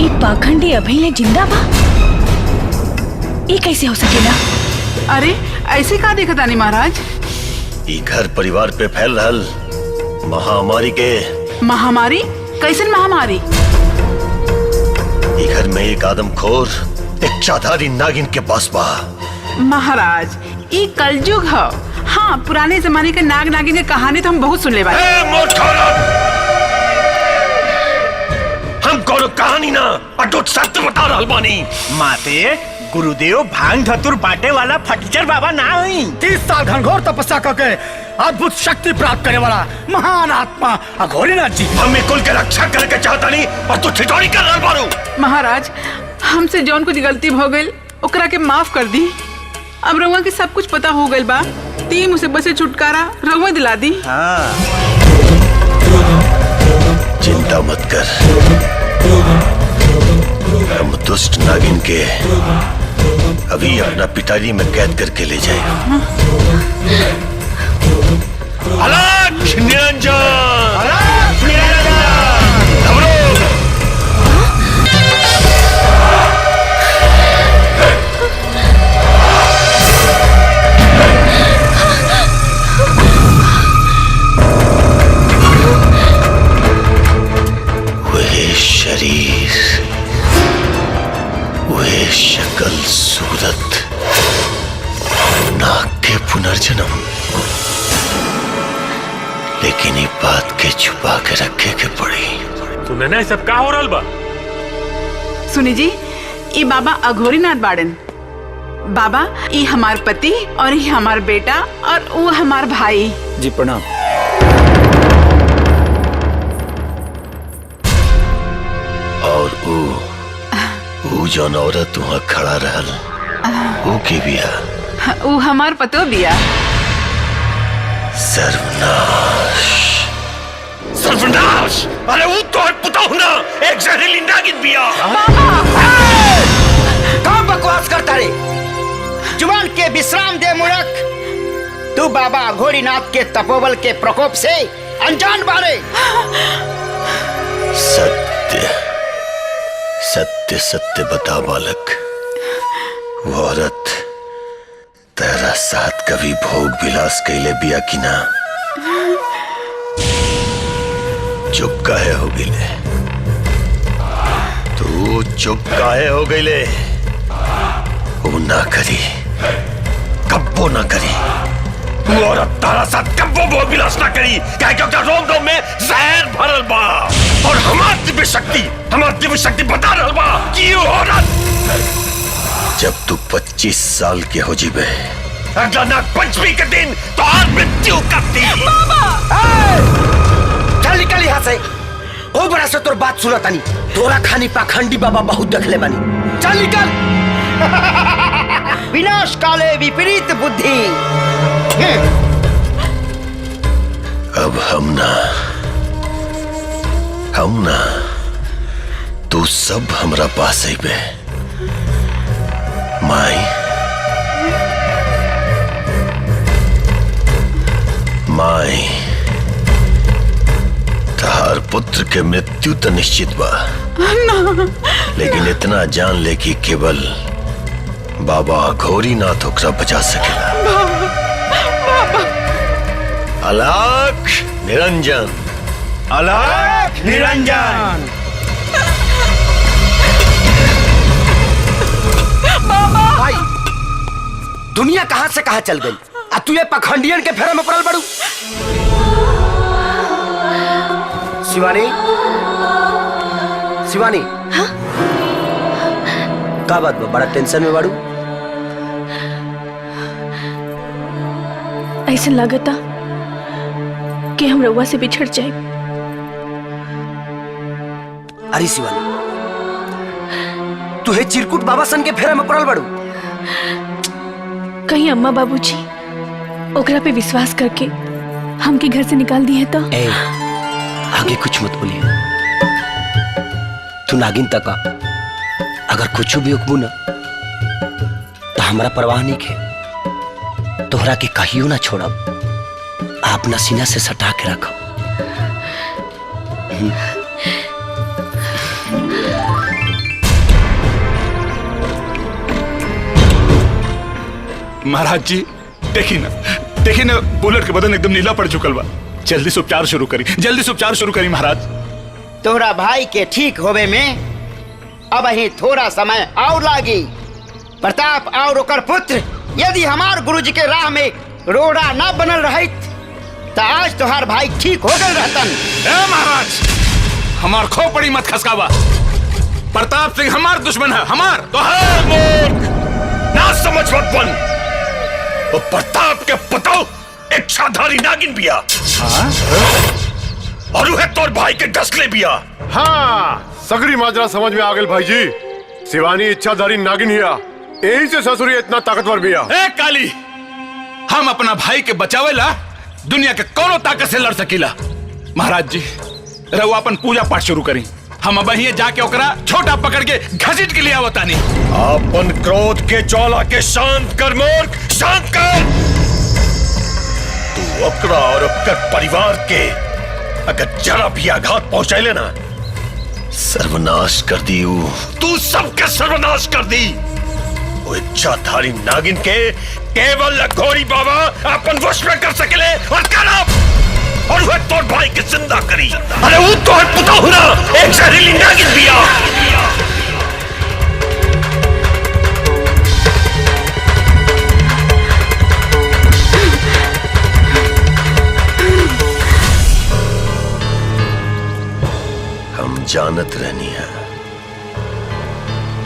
Speaker 3: ये पाखंडी अभी जिंदा बा? ये कैसे हो सकेला?
Speaker 14: अरे ऐसे का देखा तानी महाराज?
Speaker 2: ई घर परिवार पे फैल रहल महामारी के।
Speaker 14: महामारी? कैसन महामारी?
Speaker 2: ई घर में एक आदमखोर, एक चाधारी नागिन के पास बा।
Speaker 14: महाराज ये कलयुग है। हाँ पुराने जमाने के नाग नागिन के कहानी तो हम बहुत सुन ले बानी।
Speaker 2: हम कोनो कहानी ना अटूट सत्य बता रहल बानी।
Speaker 18: माते गुरुदेव भांग धतुर बांटे वाला फटीचर बाबा ना हुई। 30 साल घनघोर तपस्या करके अद्भुत शक्ति प्राप्त करने वाला महान आत्मा अघोरीनाथ जी।
Speaker 2: हम कुल के रक्षा करके चाहता नहीं और तू ठिठोरी कर रहल बारू।
Speaker 14: महाराज हमसे जौन कुछ गलती हो गई ओकरा के माफ कर दी। अब रउआ के सब कुछ पता हो गइल बा। ती मुसीबत से छुटकारा रउआ दिला दी।
Speaker 2: हाँ। चिंता मत कर, हम दुष्ट नागिन के अभी अपना पिटारी में कैद करके ले जाए। अलग निरंजन, अलग निरंजन। वह शरीर, वह शक्ल सूरत, नाग के पुनर्जन्म, लेकिन ये बात के छुपा के रखे के पड़ी।
Speaker 6: तूने ना सब का हो रहल बा?
Speaker 14: सुनी जी, ये बाबा अघोरीनाथ बाड़न। बाबा ये हमार पति और ये हमार बेटा और वो हमार भाई।
Speaker 7: जी प्रणाम।
Speaker 2: और वो जौन औरत वहाँ खड़ा रहल, वो के बिया?
Speaker 14: वो हमार पतो बिया।
Speaker 2: सर्वनाश, सर्वनाश! अरे वो तो पुता हूँ ना, एक जहरीली नागिन बिया।
Speaker 19: कहाँ बकवास करता रे? जुबान के विश्राम दे मूर्ख। तू बाबा अघोरीनाथ के तपोबल के प्रकोप से अनजान बारे।
Speaker 2: सत्य सत्य सत्य बता बालक, वो औरत तेरा साथ कभी भोग विलास कैले बिया कि ना? चुप काहे हो गईले? तू चुप काहे हो गईले? वो ना करी, कब्बो ना करी। वो औरत तारा साथ कब्बो भोग विलास ना करी, क्या क्योंकि रोम रोम में जहर भरल बा। और हमार दिव्य शक्ति बता रहल बा कि वो औरत जब तू 25 साल के हो जीबे, अगला नाग पंचमी के दिन तो आज मृत्यु करती।
Speaker 19: चल निकल यहाँ से। ओ बड़ा से तोर बात सुना तानी। तोरा खानी पाखंडी बाबा बहुत देखले बानी। चल निकल। विनाश काले विपरीत बुद्धि।
Speaker 2: अब हम ना सब हमरा पास ही बे माई। माई तहार पुत्र के मृत्यु तो निश्चित बा, लेकिन इतना जान ले कि केवल बाबा घोरीनाथ ओकरा बचा सकेला। अलख निरंजन, अलख निरंजन।
Speaker 1: भाई दुनिया कहां से कहां चल गई, आ तू ये पखंडियन के फेरे में पड़ल बड़ू। शिवानी, शिवानी, हाँ? का बात बा, बड़ा टेंशन में बाड़ू?
Speaker 3: ऐसा लगता कि हम रउआ से बिछड़ जाए।
Speaker 1: अरे शिवानी, तू है चिरकुट बाबा सन के फेरे में पड़ल बड़ू।
Speaker 3: कहीं अम्मा बाबूजी ओकरा पे विश्वास करके हमके घर से निकाल दिए तो?
Speaker 1: आगे कुछ मत बोलिए, तू नागिन तक आ, अगर कुछ भी उकबू ना तो हमारा परवाह नहीं है, तोहरा के कहियो ना छोड़ब, अपना सीना से सटा के रखो।
Speaker 9: महाराज जी देखी ना बुलेट के बदन एकदम नीला पड़ चुकल बा। जल्दी से उपचार शुरू करी, जल्दी से उपचार शुरू करी महाराज।
Speaker 19: तोहरा भाई के ठीक होवे में अब ही थोड़ा समय और लागी। प्रताप और ओकर पुत्र यदि हमार गुरुजी के राह में रोड़ा न बनल रहित तो आज तोहार भाई ठीक हो गए रहतन।
Speaker 9: ए महाराज, हमार खोपड़ी मत खसकावा। प्रताप सिंह हमार दुश्मन है, हमार।
Speaker 2: तो है मूर्ख, ना समझ मत बन। वो प्रताप के पताओ इच्छाधारी नागिन बिया। और वह तोर भाई के डसले बिया।
Speaker 21: हाँ, सगरी माजरा समझ में आ गई भाई जी। शिवानी इच्छाधारी नागिन हिया, यही से ससुरी इतना ताकतवर बिया।
Speaker 9: ए काली, हम अपना भाई के बचावेला दुनिया के कोनो ताकत से लड़ सकीला। महाराज जी रहुआ अपन पूजा पाठ शुरू करी, हम अब ही जाके ओकरा छोटा पकड़ के घसीट के लिए आवतानी।
Speaker 2: अपन क्रोध के ज्वाला के शांत कर मूर्ख, शांत कर। तू ओकरा और ओकर परिवार के अगर जरा भी आघात पहुंचाए ना, सर्वनाश कर दी। तू सबके सर्वनाश कर दी। वो इच्छाधारी नागिन के केवल घोरी बाबा अपन वश में कर सकेले और करब, और वह तोर भाई के जिंदा करी। अरे वो तो है पुता हुना, एक जहरीली नागिन बिया। हम जानत रहनी है,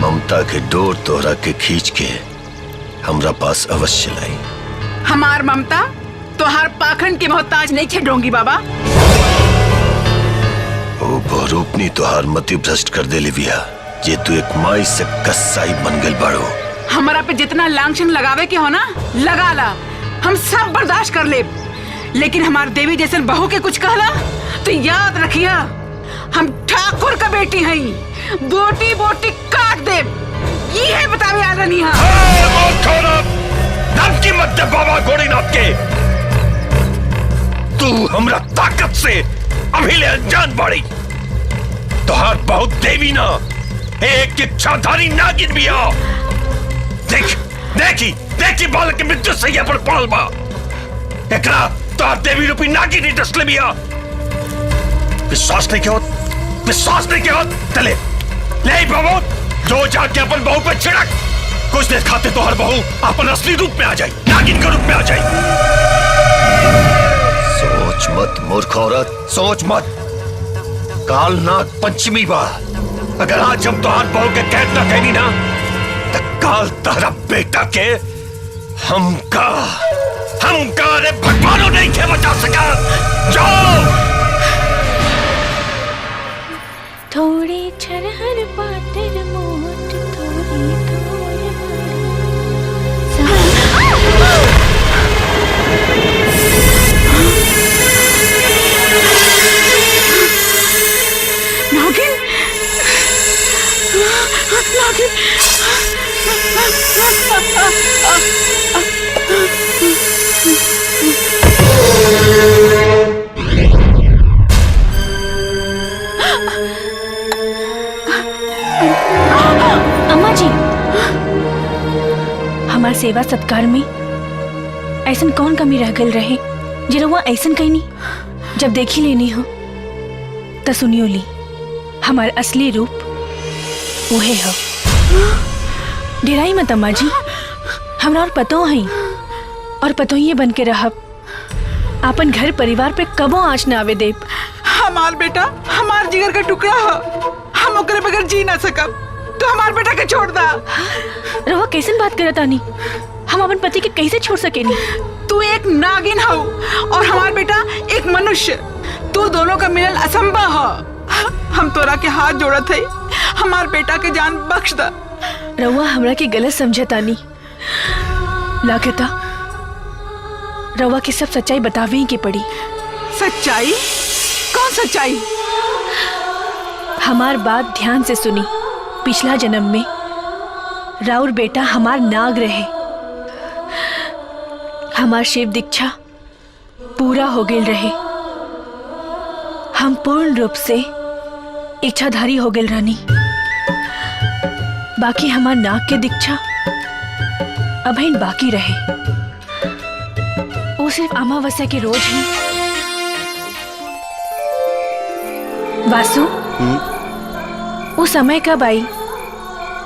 Speaker 2: ममता के डोर तोहरा के खींच के हमरा पास अवश्य लाई।
Speaker 14: हमार ममता तोहार पाखंड के मोहताज नहीं छेड़ोंगी बाबा।
Speaker 2: ओ बहुरूपनी तोहार मति भ्रष्ट कर दे लिविया, जे तू एक माई से कसाई बन गल बाड़ो।
Speaker 14: हमारा पे जितना लांछन लगावे के हो ना लगा ला, हम सब बर्दाश्त कर ले। लेकिन हमार देवी जैसे बहू के कुछ कहला तो याद रखिया, हम ठाकुर का बेटी हैं, बोटी बोटी काट दे। ये है बतावे आ रही
Speaker 2: धमकी मत दे बाबा घोड़ीनाथ के। तू हमरा ताकत से अभी ले अनजान बाड़ी। तोहार बहुत देवी ना, एक इच्छाधारी नागिन बिया। देख देखी देखी बालक के मृत्यु सैया पर पड़ल बा। एकरा तोहार देवी रूपी नागिन ही डसले बिया। विश्वास नहीं के विश्वास नहीं के चले ले बाबू, जो जाके अपन बहू पे छिड़क। कुछ देर खाते तो हर बहू अपन असली रूप में आ जाए, नागिन के रूप में आ जाए। सोच मत मूर्ख औरत, सोच मत। काल नाग पंचमी बा, अगर आज हम तोहार बहू के कैद ना कहनी ना तो काल तारा बेटा के हमका अरे भगवानों नहीं खे बचा सका। जाओ।
Speaker 3: थोड़े छरहर पाटर मोट थोड़ी थोड़
Speaker 14: नागिन
Speaker 3: सेवा सत्कार में ऐसन कौन कमी रह गल रहे जे रउआ ऐसन कहनी। जब देखी लेनी हो तो सुनियो ली, हमार असली रूप वहे हो। डेराई मत अम्मा जी, हमरा और पतो है और पतो ही बन के रहब। अपन घर परिवार पे कबो आँच न आवे देब।
Speaker 14: हमार बेटा हमार जिगर का टुकड़ा है, हम ओकरे बगैर जी ना सकब। तो हमार बेटा के छोड़ दा।
Speaker 3: रवा कैसन बात करत आनी? हम अपन पति के कैसे छोड़ सकेनी?
Speaker 14: तू एक नागिन हो और हमार बेटा एक मनुष्य। तू दोनों का मिलन असंभव है। हम तोरा के हाथ जोड़त है, हमार बेटा के जान बख्श दा।
Speaker 3: रवा हमरा के गलत समझतानी। लागता रवा की सब सच्चाई बतावे ही के पड़ी।
Speaker 14: सच्चाई? कौन सच्चाई?
Speaker 3: हमार बात ध्यान से सुनी। पिछला जन्म में राउर बेटा हमार नाग रहे। हमार शिव दीक्षा पूरा हो गेल रहे। हम पूर्ण रूप से इच्छाधारी हो गेल रानी। बाकी हमार नाग के दीक्षा अभी बाकी रहे। वो सिर्फ अमावस्या के रोज ही। वासु, वो समय कब आई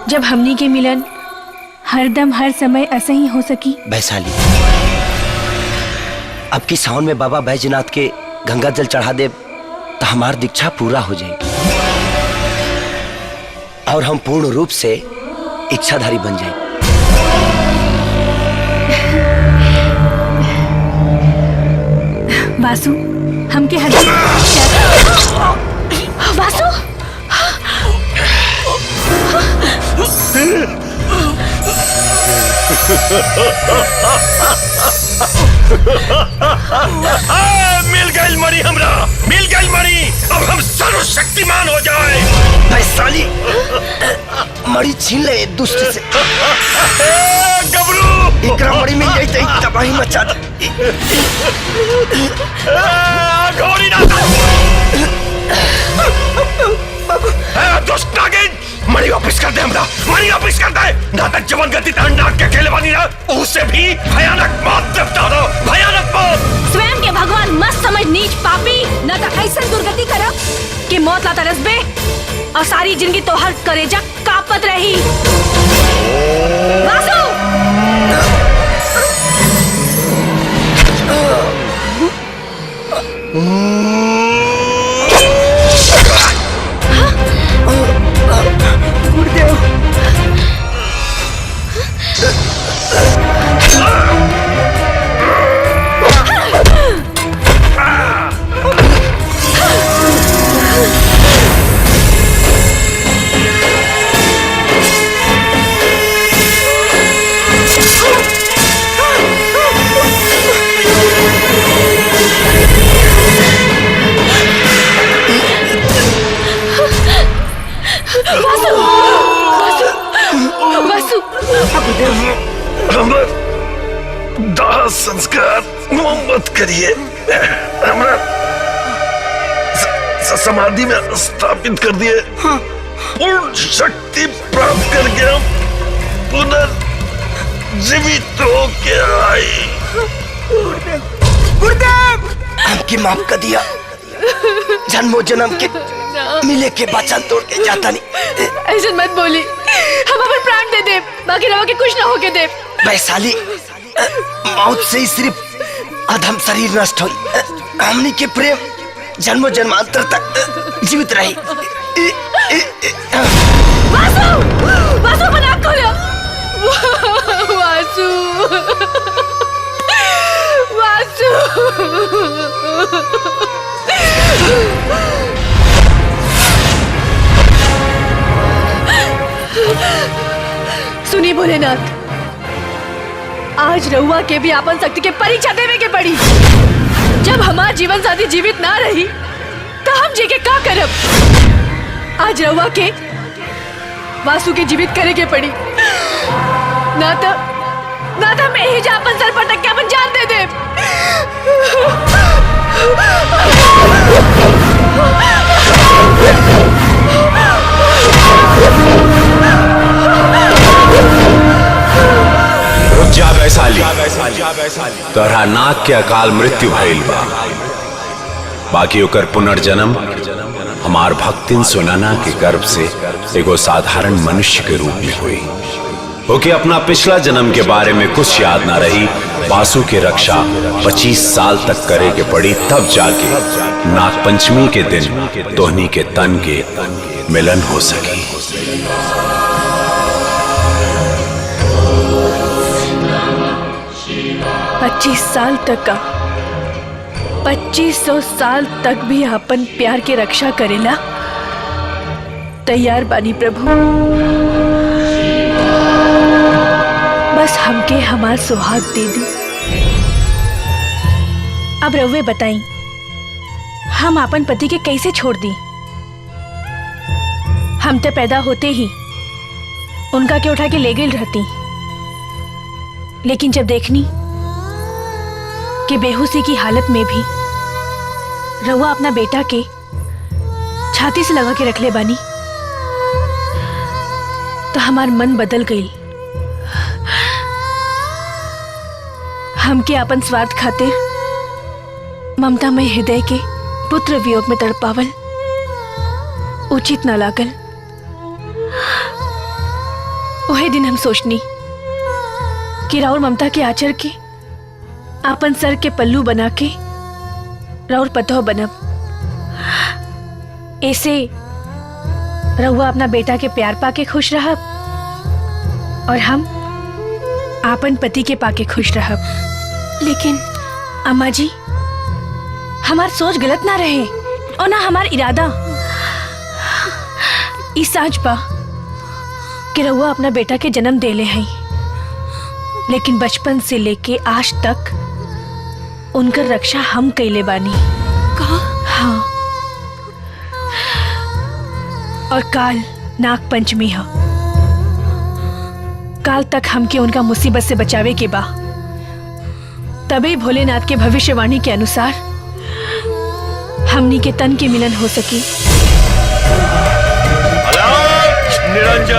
Speaker 3: जब हमनी के मिलन हरदम हर समय ऐसे ही हो सकी?
Speaker 1: वैशाली, अब की सावन में बाबा बैजनाथ के गंगा जल चढ़ा दे तो हमार दीक्षा पूरा हो जाएगी और हम पूर्ण रूप से इच्छाधारी बन जाएंगे।
Speaker 3: वासु, हमके वासु
Speaker 2: मिल गई मणि, हमरा मिल गई मणि। अब हम सर्वशक्तिमान हो जाए।
Speaker 1: वैशाली, मणि छीन ले दुष्ट से।
Speaker 2: गबरू,
Speaker 1: एकरा मणि मिल जाए तो तबाही मचा दे।
Speaker 2: घोड़ी ना दुष्ट नागिन, मणि वापिस कर दे हमरा, मणि वापिस कर दे। नाटक जवन गति नाग के खेले बनी ना, उससे भी भयानक मौत देवता दो, भयानक मौत।
Speaker 10: स्वयं के भगवान मत समझ नीच पापी। न तो ऐसा दुर्गति करब
Speaker 3: कि मौत लाता रसबे और सारी जिंदगी तो हर करेजा कापत रही। वासु!
Speaker 1: गुरुदेव,
Speaker 2: दाह संस्कार मोहम्मत करिए, हमरा समाधि में स्थापित कर दिए। पूर्ण शक्ति प्राप्त करके हम पुनर्जीवित होके आई।
Speaker 1: गुरुदेव, हमकी माफ कर दिया। जन्मों जन्म के मिले के वचन तोड़ के जाता नहीं।
Speaker 3: ऐसा मत बोली, हम अपन प्राण दे दे, बाकी रहो के कुछ ना होके दे।
Speaker 1: वैशाली, मौत से ही सिर्फ अधम शरीर नष्ट हुई। हमनी के प्रेम जन्मों जन्मांतर तक जीवित रही।
Speaker 3: वासु! वासु, अपन आँख खोलो। वासु! वासु! सुनी भोलेनाथ, आज रहुआ के भी आपन शक्ति के परीक्षा देवे के पड़ी। जब हमार जीवन साथी जीवित ना रही तो हम जी के का करब? आज रहुआ के वासु के जीवित करे के पड़ी। ना तो मैं ही जा अपन सर पटक के अपन जान दे दे।
Speaker 5: तोहरा नाक के अकाल मृत्यु भइल बा, बाकी ओकर पुनर्जन्म हमार भक्तिन सुनाना के गर्भ से एगो साधारण मनुष्य के रूप में हुई। ओके अपना पिछला जन्म के बारे में कुछ याद ना रही। बासु की रक्षा 25 साल तक करे के पड़ी, तब जाके नाग पंचमी के दिन तोहनी के तन के मिलन हो सकी।
Speaker 3: 25 साल तक का 2500 साल तक भी अपन प्यार के रक्षा करेला तैयार बानी प्रभु। बस हमके हमार सुहाग दे दी। अब रउवे बताई हम अपन पति के कैसे छोड़ दी? हम तो पैदा होते ही उनका के उठा के ले गई रहती, लेकिन जब देखनी कि बेहोशी की हालत में भी रउआ अपना बेटा के छाती से लगा के रख ले बानी, तो हमार मन बदल गई। हमके अपन स्वार्थ खातिर ममता में हृदय के पुत्र वियोग में तड़पावल उचित न लागल। वही दिन हम सोचनी कि राउर ममता के आचर के अपन सर के पल्लू बना के राउर पतोह बनब। ऐसे रउआ अपना बेटा के प्यार पाके खुश रहब और हम आपन पति के पाके खुश रहब। लेकिन अम्मा जी, हमार सोच गलत ना रहे और ना हमार इरादा। इस साज बा कि रउआ अपना बेटा के जन्म देले हैं, लेकिन बचपन से लेके आज तक उनकर रक्षा हम कैले बानी। कहा? हाँ, और काल नाग पंचमी है। काल तक हमके उनका मुसीबत से बचावे के बा, तभी भोलेनाथ के भविष्यवाणी के अनुसार हमनी के तन के मिलन हो सकी।
Speaker 2: निरंजन,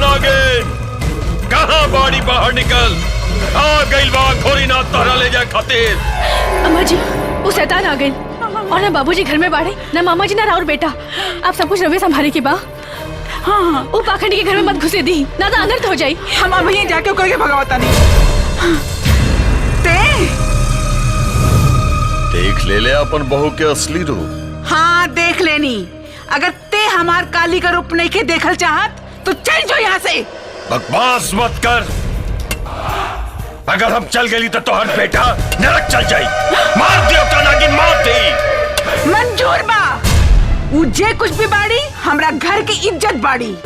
Speaker 2: नागिन, कहाँ बाड़ी बाहर निकल। आ गइल बा घोरीनाथ तोहरा ले जाए खातिर।
Speaker 3: अम्मा जी, वो शैतान आ गई और ना बाबूजी घर में बाड़े, ना मामा जी, ना राउर बेटा। आप सब कुछ रवे संभाले के बा। हाँ, वो पाखंडी के घर में मत घुसे दी, ना तो अनर्थ हो जाई।
Speaker 14: हम अब यहीं जाके करके भगवता नहीं।
Speaker 2: देख ले अपन बहू के असली रूप।
Speaker 14: हाँ, देख लेनी। अगर ते हमार काली का रूप नहीं के देखल चाहत तो चल जो यहाँ से।
Speaker 2: बकवास मत कर। अगर हम चल गई तो तोहर बेटा नरक चल जाई। मार दियो का नागिन, मार दी।
Speaker 14: मंजूर बा, उजे कुछ भी बाड़ी हमरा घर की इज्जत बाड़ी,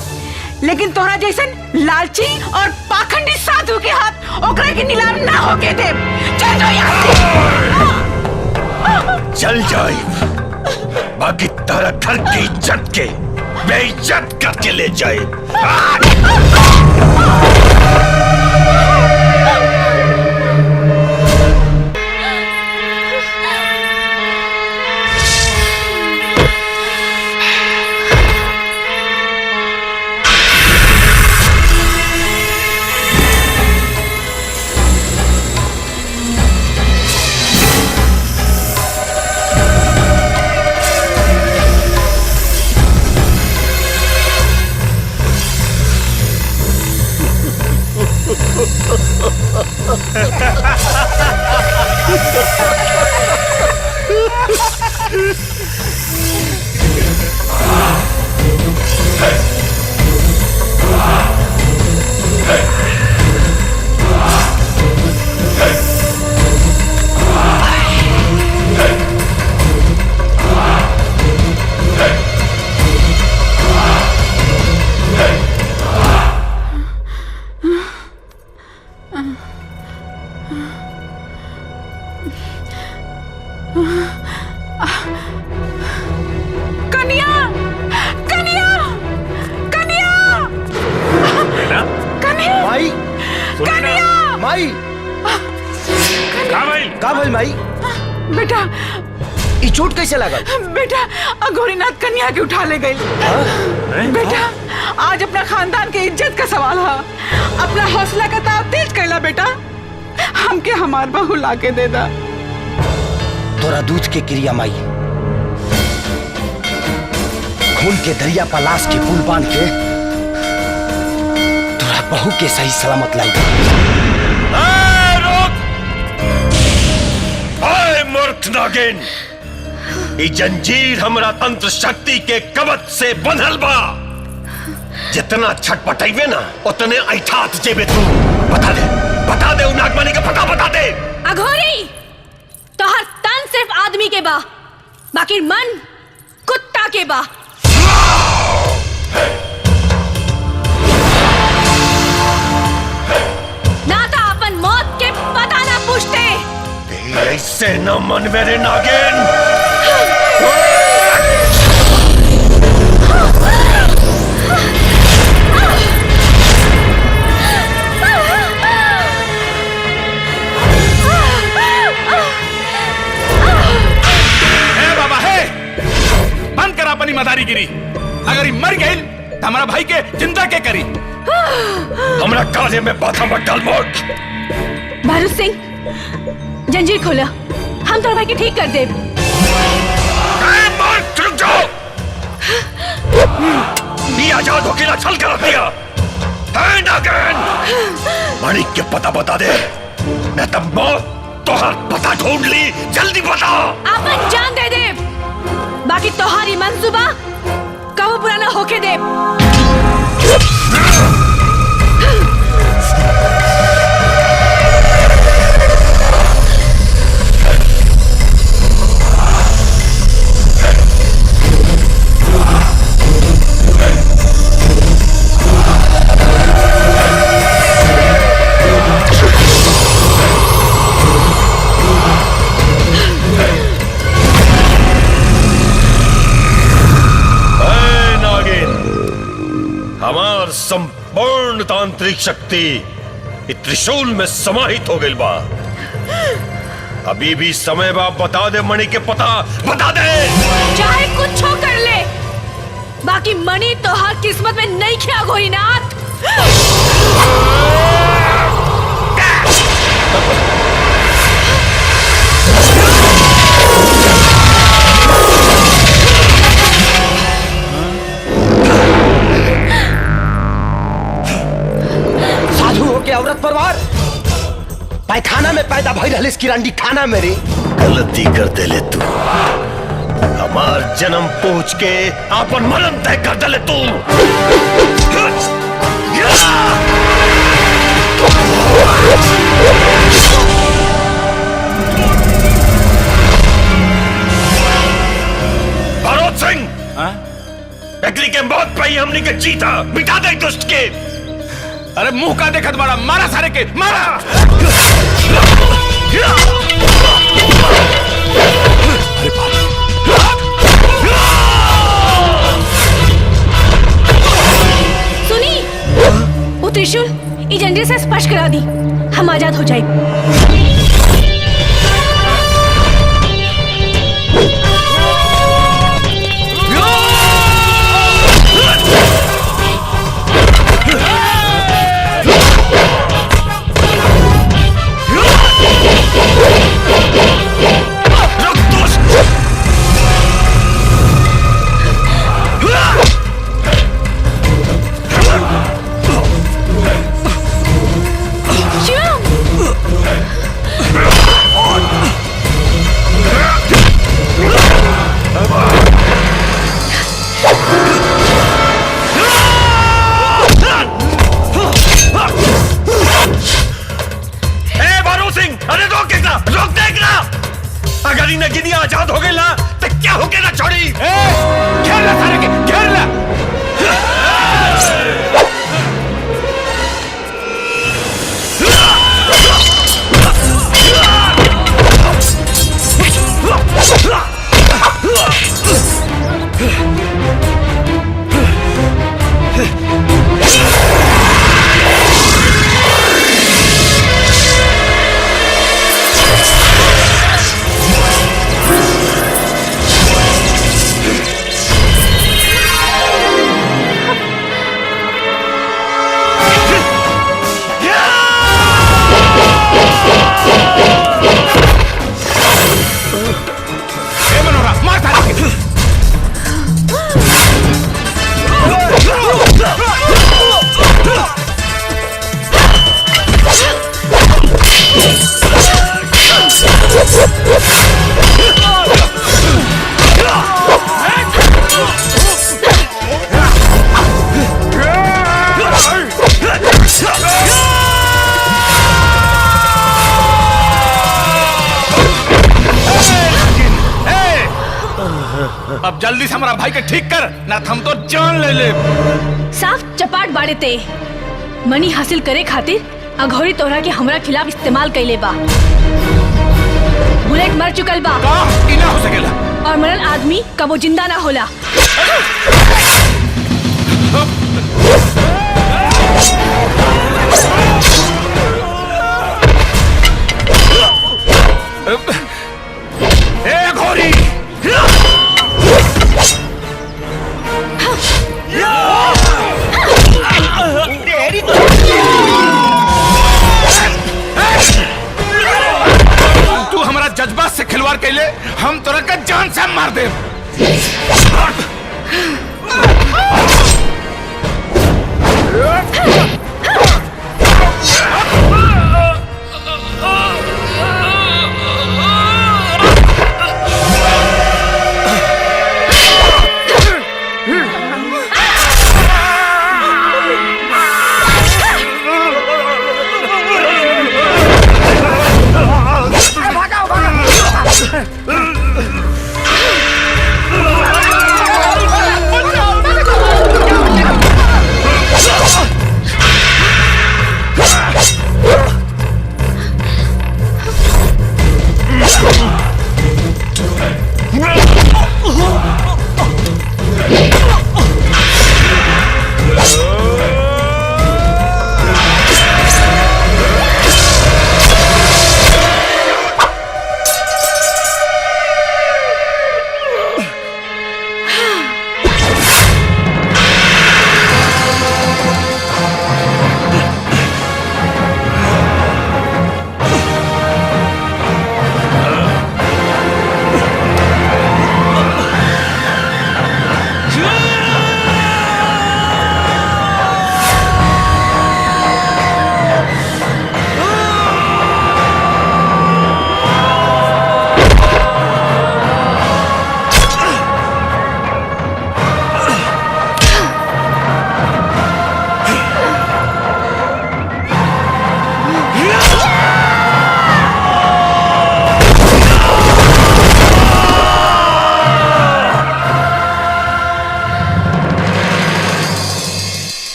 Speaker 14: लेकिन तोरा जैसन लालची और पाखंडी साधु के हाथ ओकरा के नीलाम ना होके दे। चल जो यहाँ से।
Speaker 2: चल जाई, बाकी तारा घर की इज्जत के बेइज्जत करके ले जाए।
Speaker 14: बेटा,
Speaker 1: ई चोट कैसे लगा?
Speaker 14: बेटा, अघोरीनाथ कन्या के उठा ले गई। बेटा, आज अपना खानदान के इज्जत का सवाल है। अपना हौसला का ताव तेज कैला बेटा, हमके हमार बहू लाके दे दा।
Speaker 1: तोरा दूध के क्रिया माई, खून के दरिया पर लाश के पुल बांध के तोरा बहू के सही सलामत लाई।
Speaker 2: मूर्ख नागिन, ई जंजीर हमरा तंत्र शक्ति के कवच से बंधल बा। जितना छटपटाइबे ना उतने ऐठात जेबे तू। बता दे उ नागमणि का पता बता दे।
Speaker 10: अघोरी, तोहर तन सिर्फ आदमी के बा, बाकी मन कुत्ता के बा। ना तो अपन मौत के पता ना पूछते।
Speaker 2: ऐसे न मन मेरे नागिन।
Speaker 9: बाबा है, बंद कर अपनी मदारीगिरी। अगर ये मर गई तो हमारा भाई के जिंदा के करी।
Speaker 2: हमरा काले में बाधा मत डाल मोट।
Speaker 3: भारत सिंह, जंजीर खोला, हम तोरा भाई के ठीक कर दे।
Speaker 2: रुक जाओ, ये आजाद होके छल कर दिया। माणिक के पता बता दे, मैं तब मौत तोहर पता ढूंढ ली। जल्दी बता।
Speaker 3: अपन जान दे दे, बाकी तोहारी मंसूबा कबो पूरा ना होके दे।
Speaker 2: हमार संपूर्ण तांत्रिक शक्ति त्रिशूल में समाहित हो गई बा। अभी भी समय बा, बता दे मणि के पता बता दे।
Speaker 3: चाहे कुछ हो कर ले, बाकी मणि तो हर किस्मत में नहीं खिया गोरीनाथ।
Speaker 1: औरत परवार पैखाना में पैदा भई रहलिस किरांडी खाना में रे।
Speaker 2: गलती कर दे ले तू, हमार जन्म पूछ के आपन मरण तय कर दे ले तू। भरोत सिंह, अगली के मौत पे ही हमने के जीता, मिटा दे दुष्ट के।
Speaker 9: अरे मुंह का देखत बड़ा, मारा सारे के मारा।
Speaker 3: सुनी, वो त्रिशूल ई जंजीर से स्पर्श करा दी, हम आजाद हो जाए।
Speaker 2: अगर इन्हें गिनी आजाद हो गई ना तो क्या हो गया ना छोड़ी।
Speaker 9: घेर ला सारे के, घेर ला। अब जल्दी से हमारा भाई के ठीक कर, ना तो हम तो जान ले ले।
Speaker 3: साफ चपाट बाड़े ते मनी हासिल करे खातिर अघोरी तोहरा के हमरा खिलाफ इस्तेमाल कैले बा। बुलेट मर चुकल बा।
Speaker 9: ई ना हो सकेला।
Speaker 3: और मरल आदमी कबो जिंदा ना होला।
Speaker 9: ए घोड़ी तू हमारा जज्बात से खिलवाड़ कैले, हम तोरा का जान से मार दे।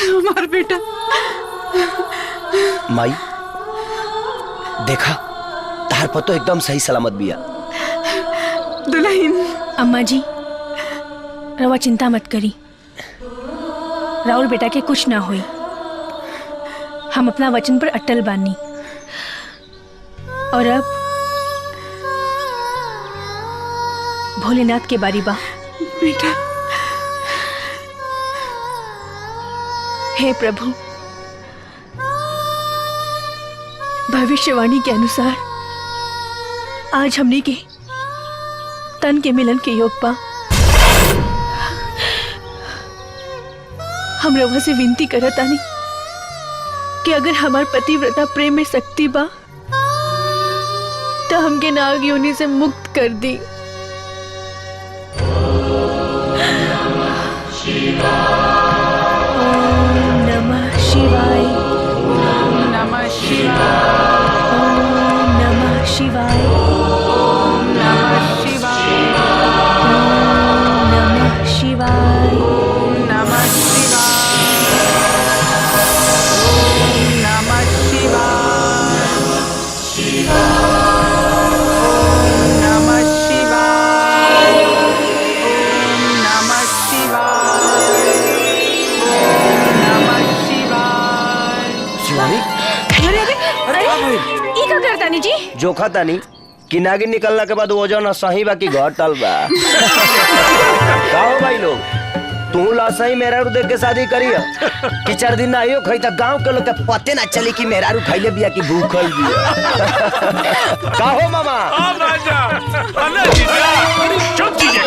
Speaker 14: हमार बेटा।
Speaker 1: माई देखा तार पतो एकदम सही सलामत बिया।
Speaker 14: दुल्हन।
Speaker 3: अम्मा जी रवा चिंता मत करी, राहुल बेटा के कुछ ना होई। हम अपना वचन पर अटल बानी। और अब भोलेनाथ के बारी बा।
Speaker 14: बेटा।
Speaker 3: हे प्रभु, भविष्यवाणी के अनुसार आज हमने के तन के मिलन के योग पा। हम रवा से विनती करतानी कि अगर हमार पतिव्रता प्रेम में शक्ति बा तो हमके नाग योनि से मुक्त कर दी। ओम नमः शिवाय।
Speaker 14: ओम नमः शिवाय।
Speaker 3: ओम नमः शिवाय।
Speaker 14: ओम नमः शिवाय।
Speaker 3: ओम नमः शिवाय।
Speaker 14: ओम नमः
Speaker 3: जी
Speaker 1: जोखा तानी कि नागिन निकलना के बाद वजन सही बा कि घटल बा। का हो भाई लोग, तू ला सही मेहरारू देख के शादी करियो कि 4 दिन ना आइयो खई त गांव के लोग के पते ना चली कि मेहरारू खइले बिया कि भूखल बिया। का हो मामा?
Speaker 18: हां राजा अरे जीजा चुप कीजिए।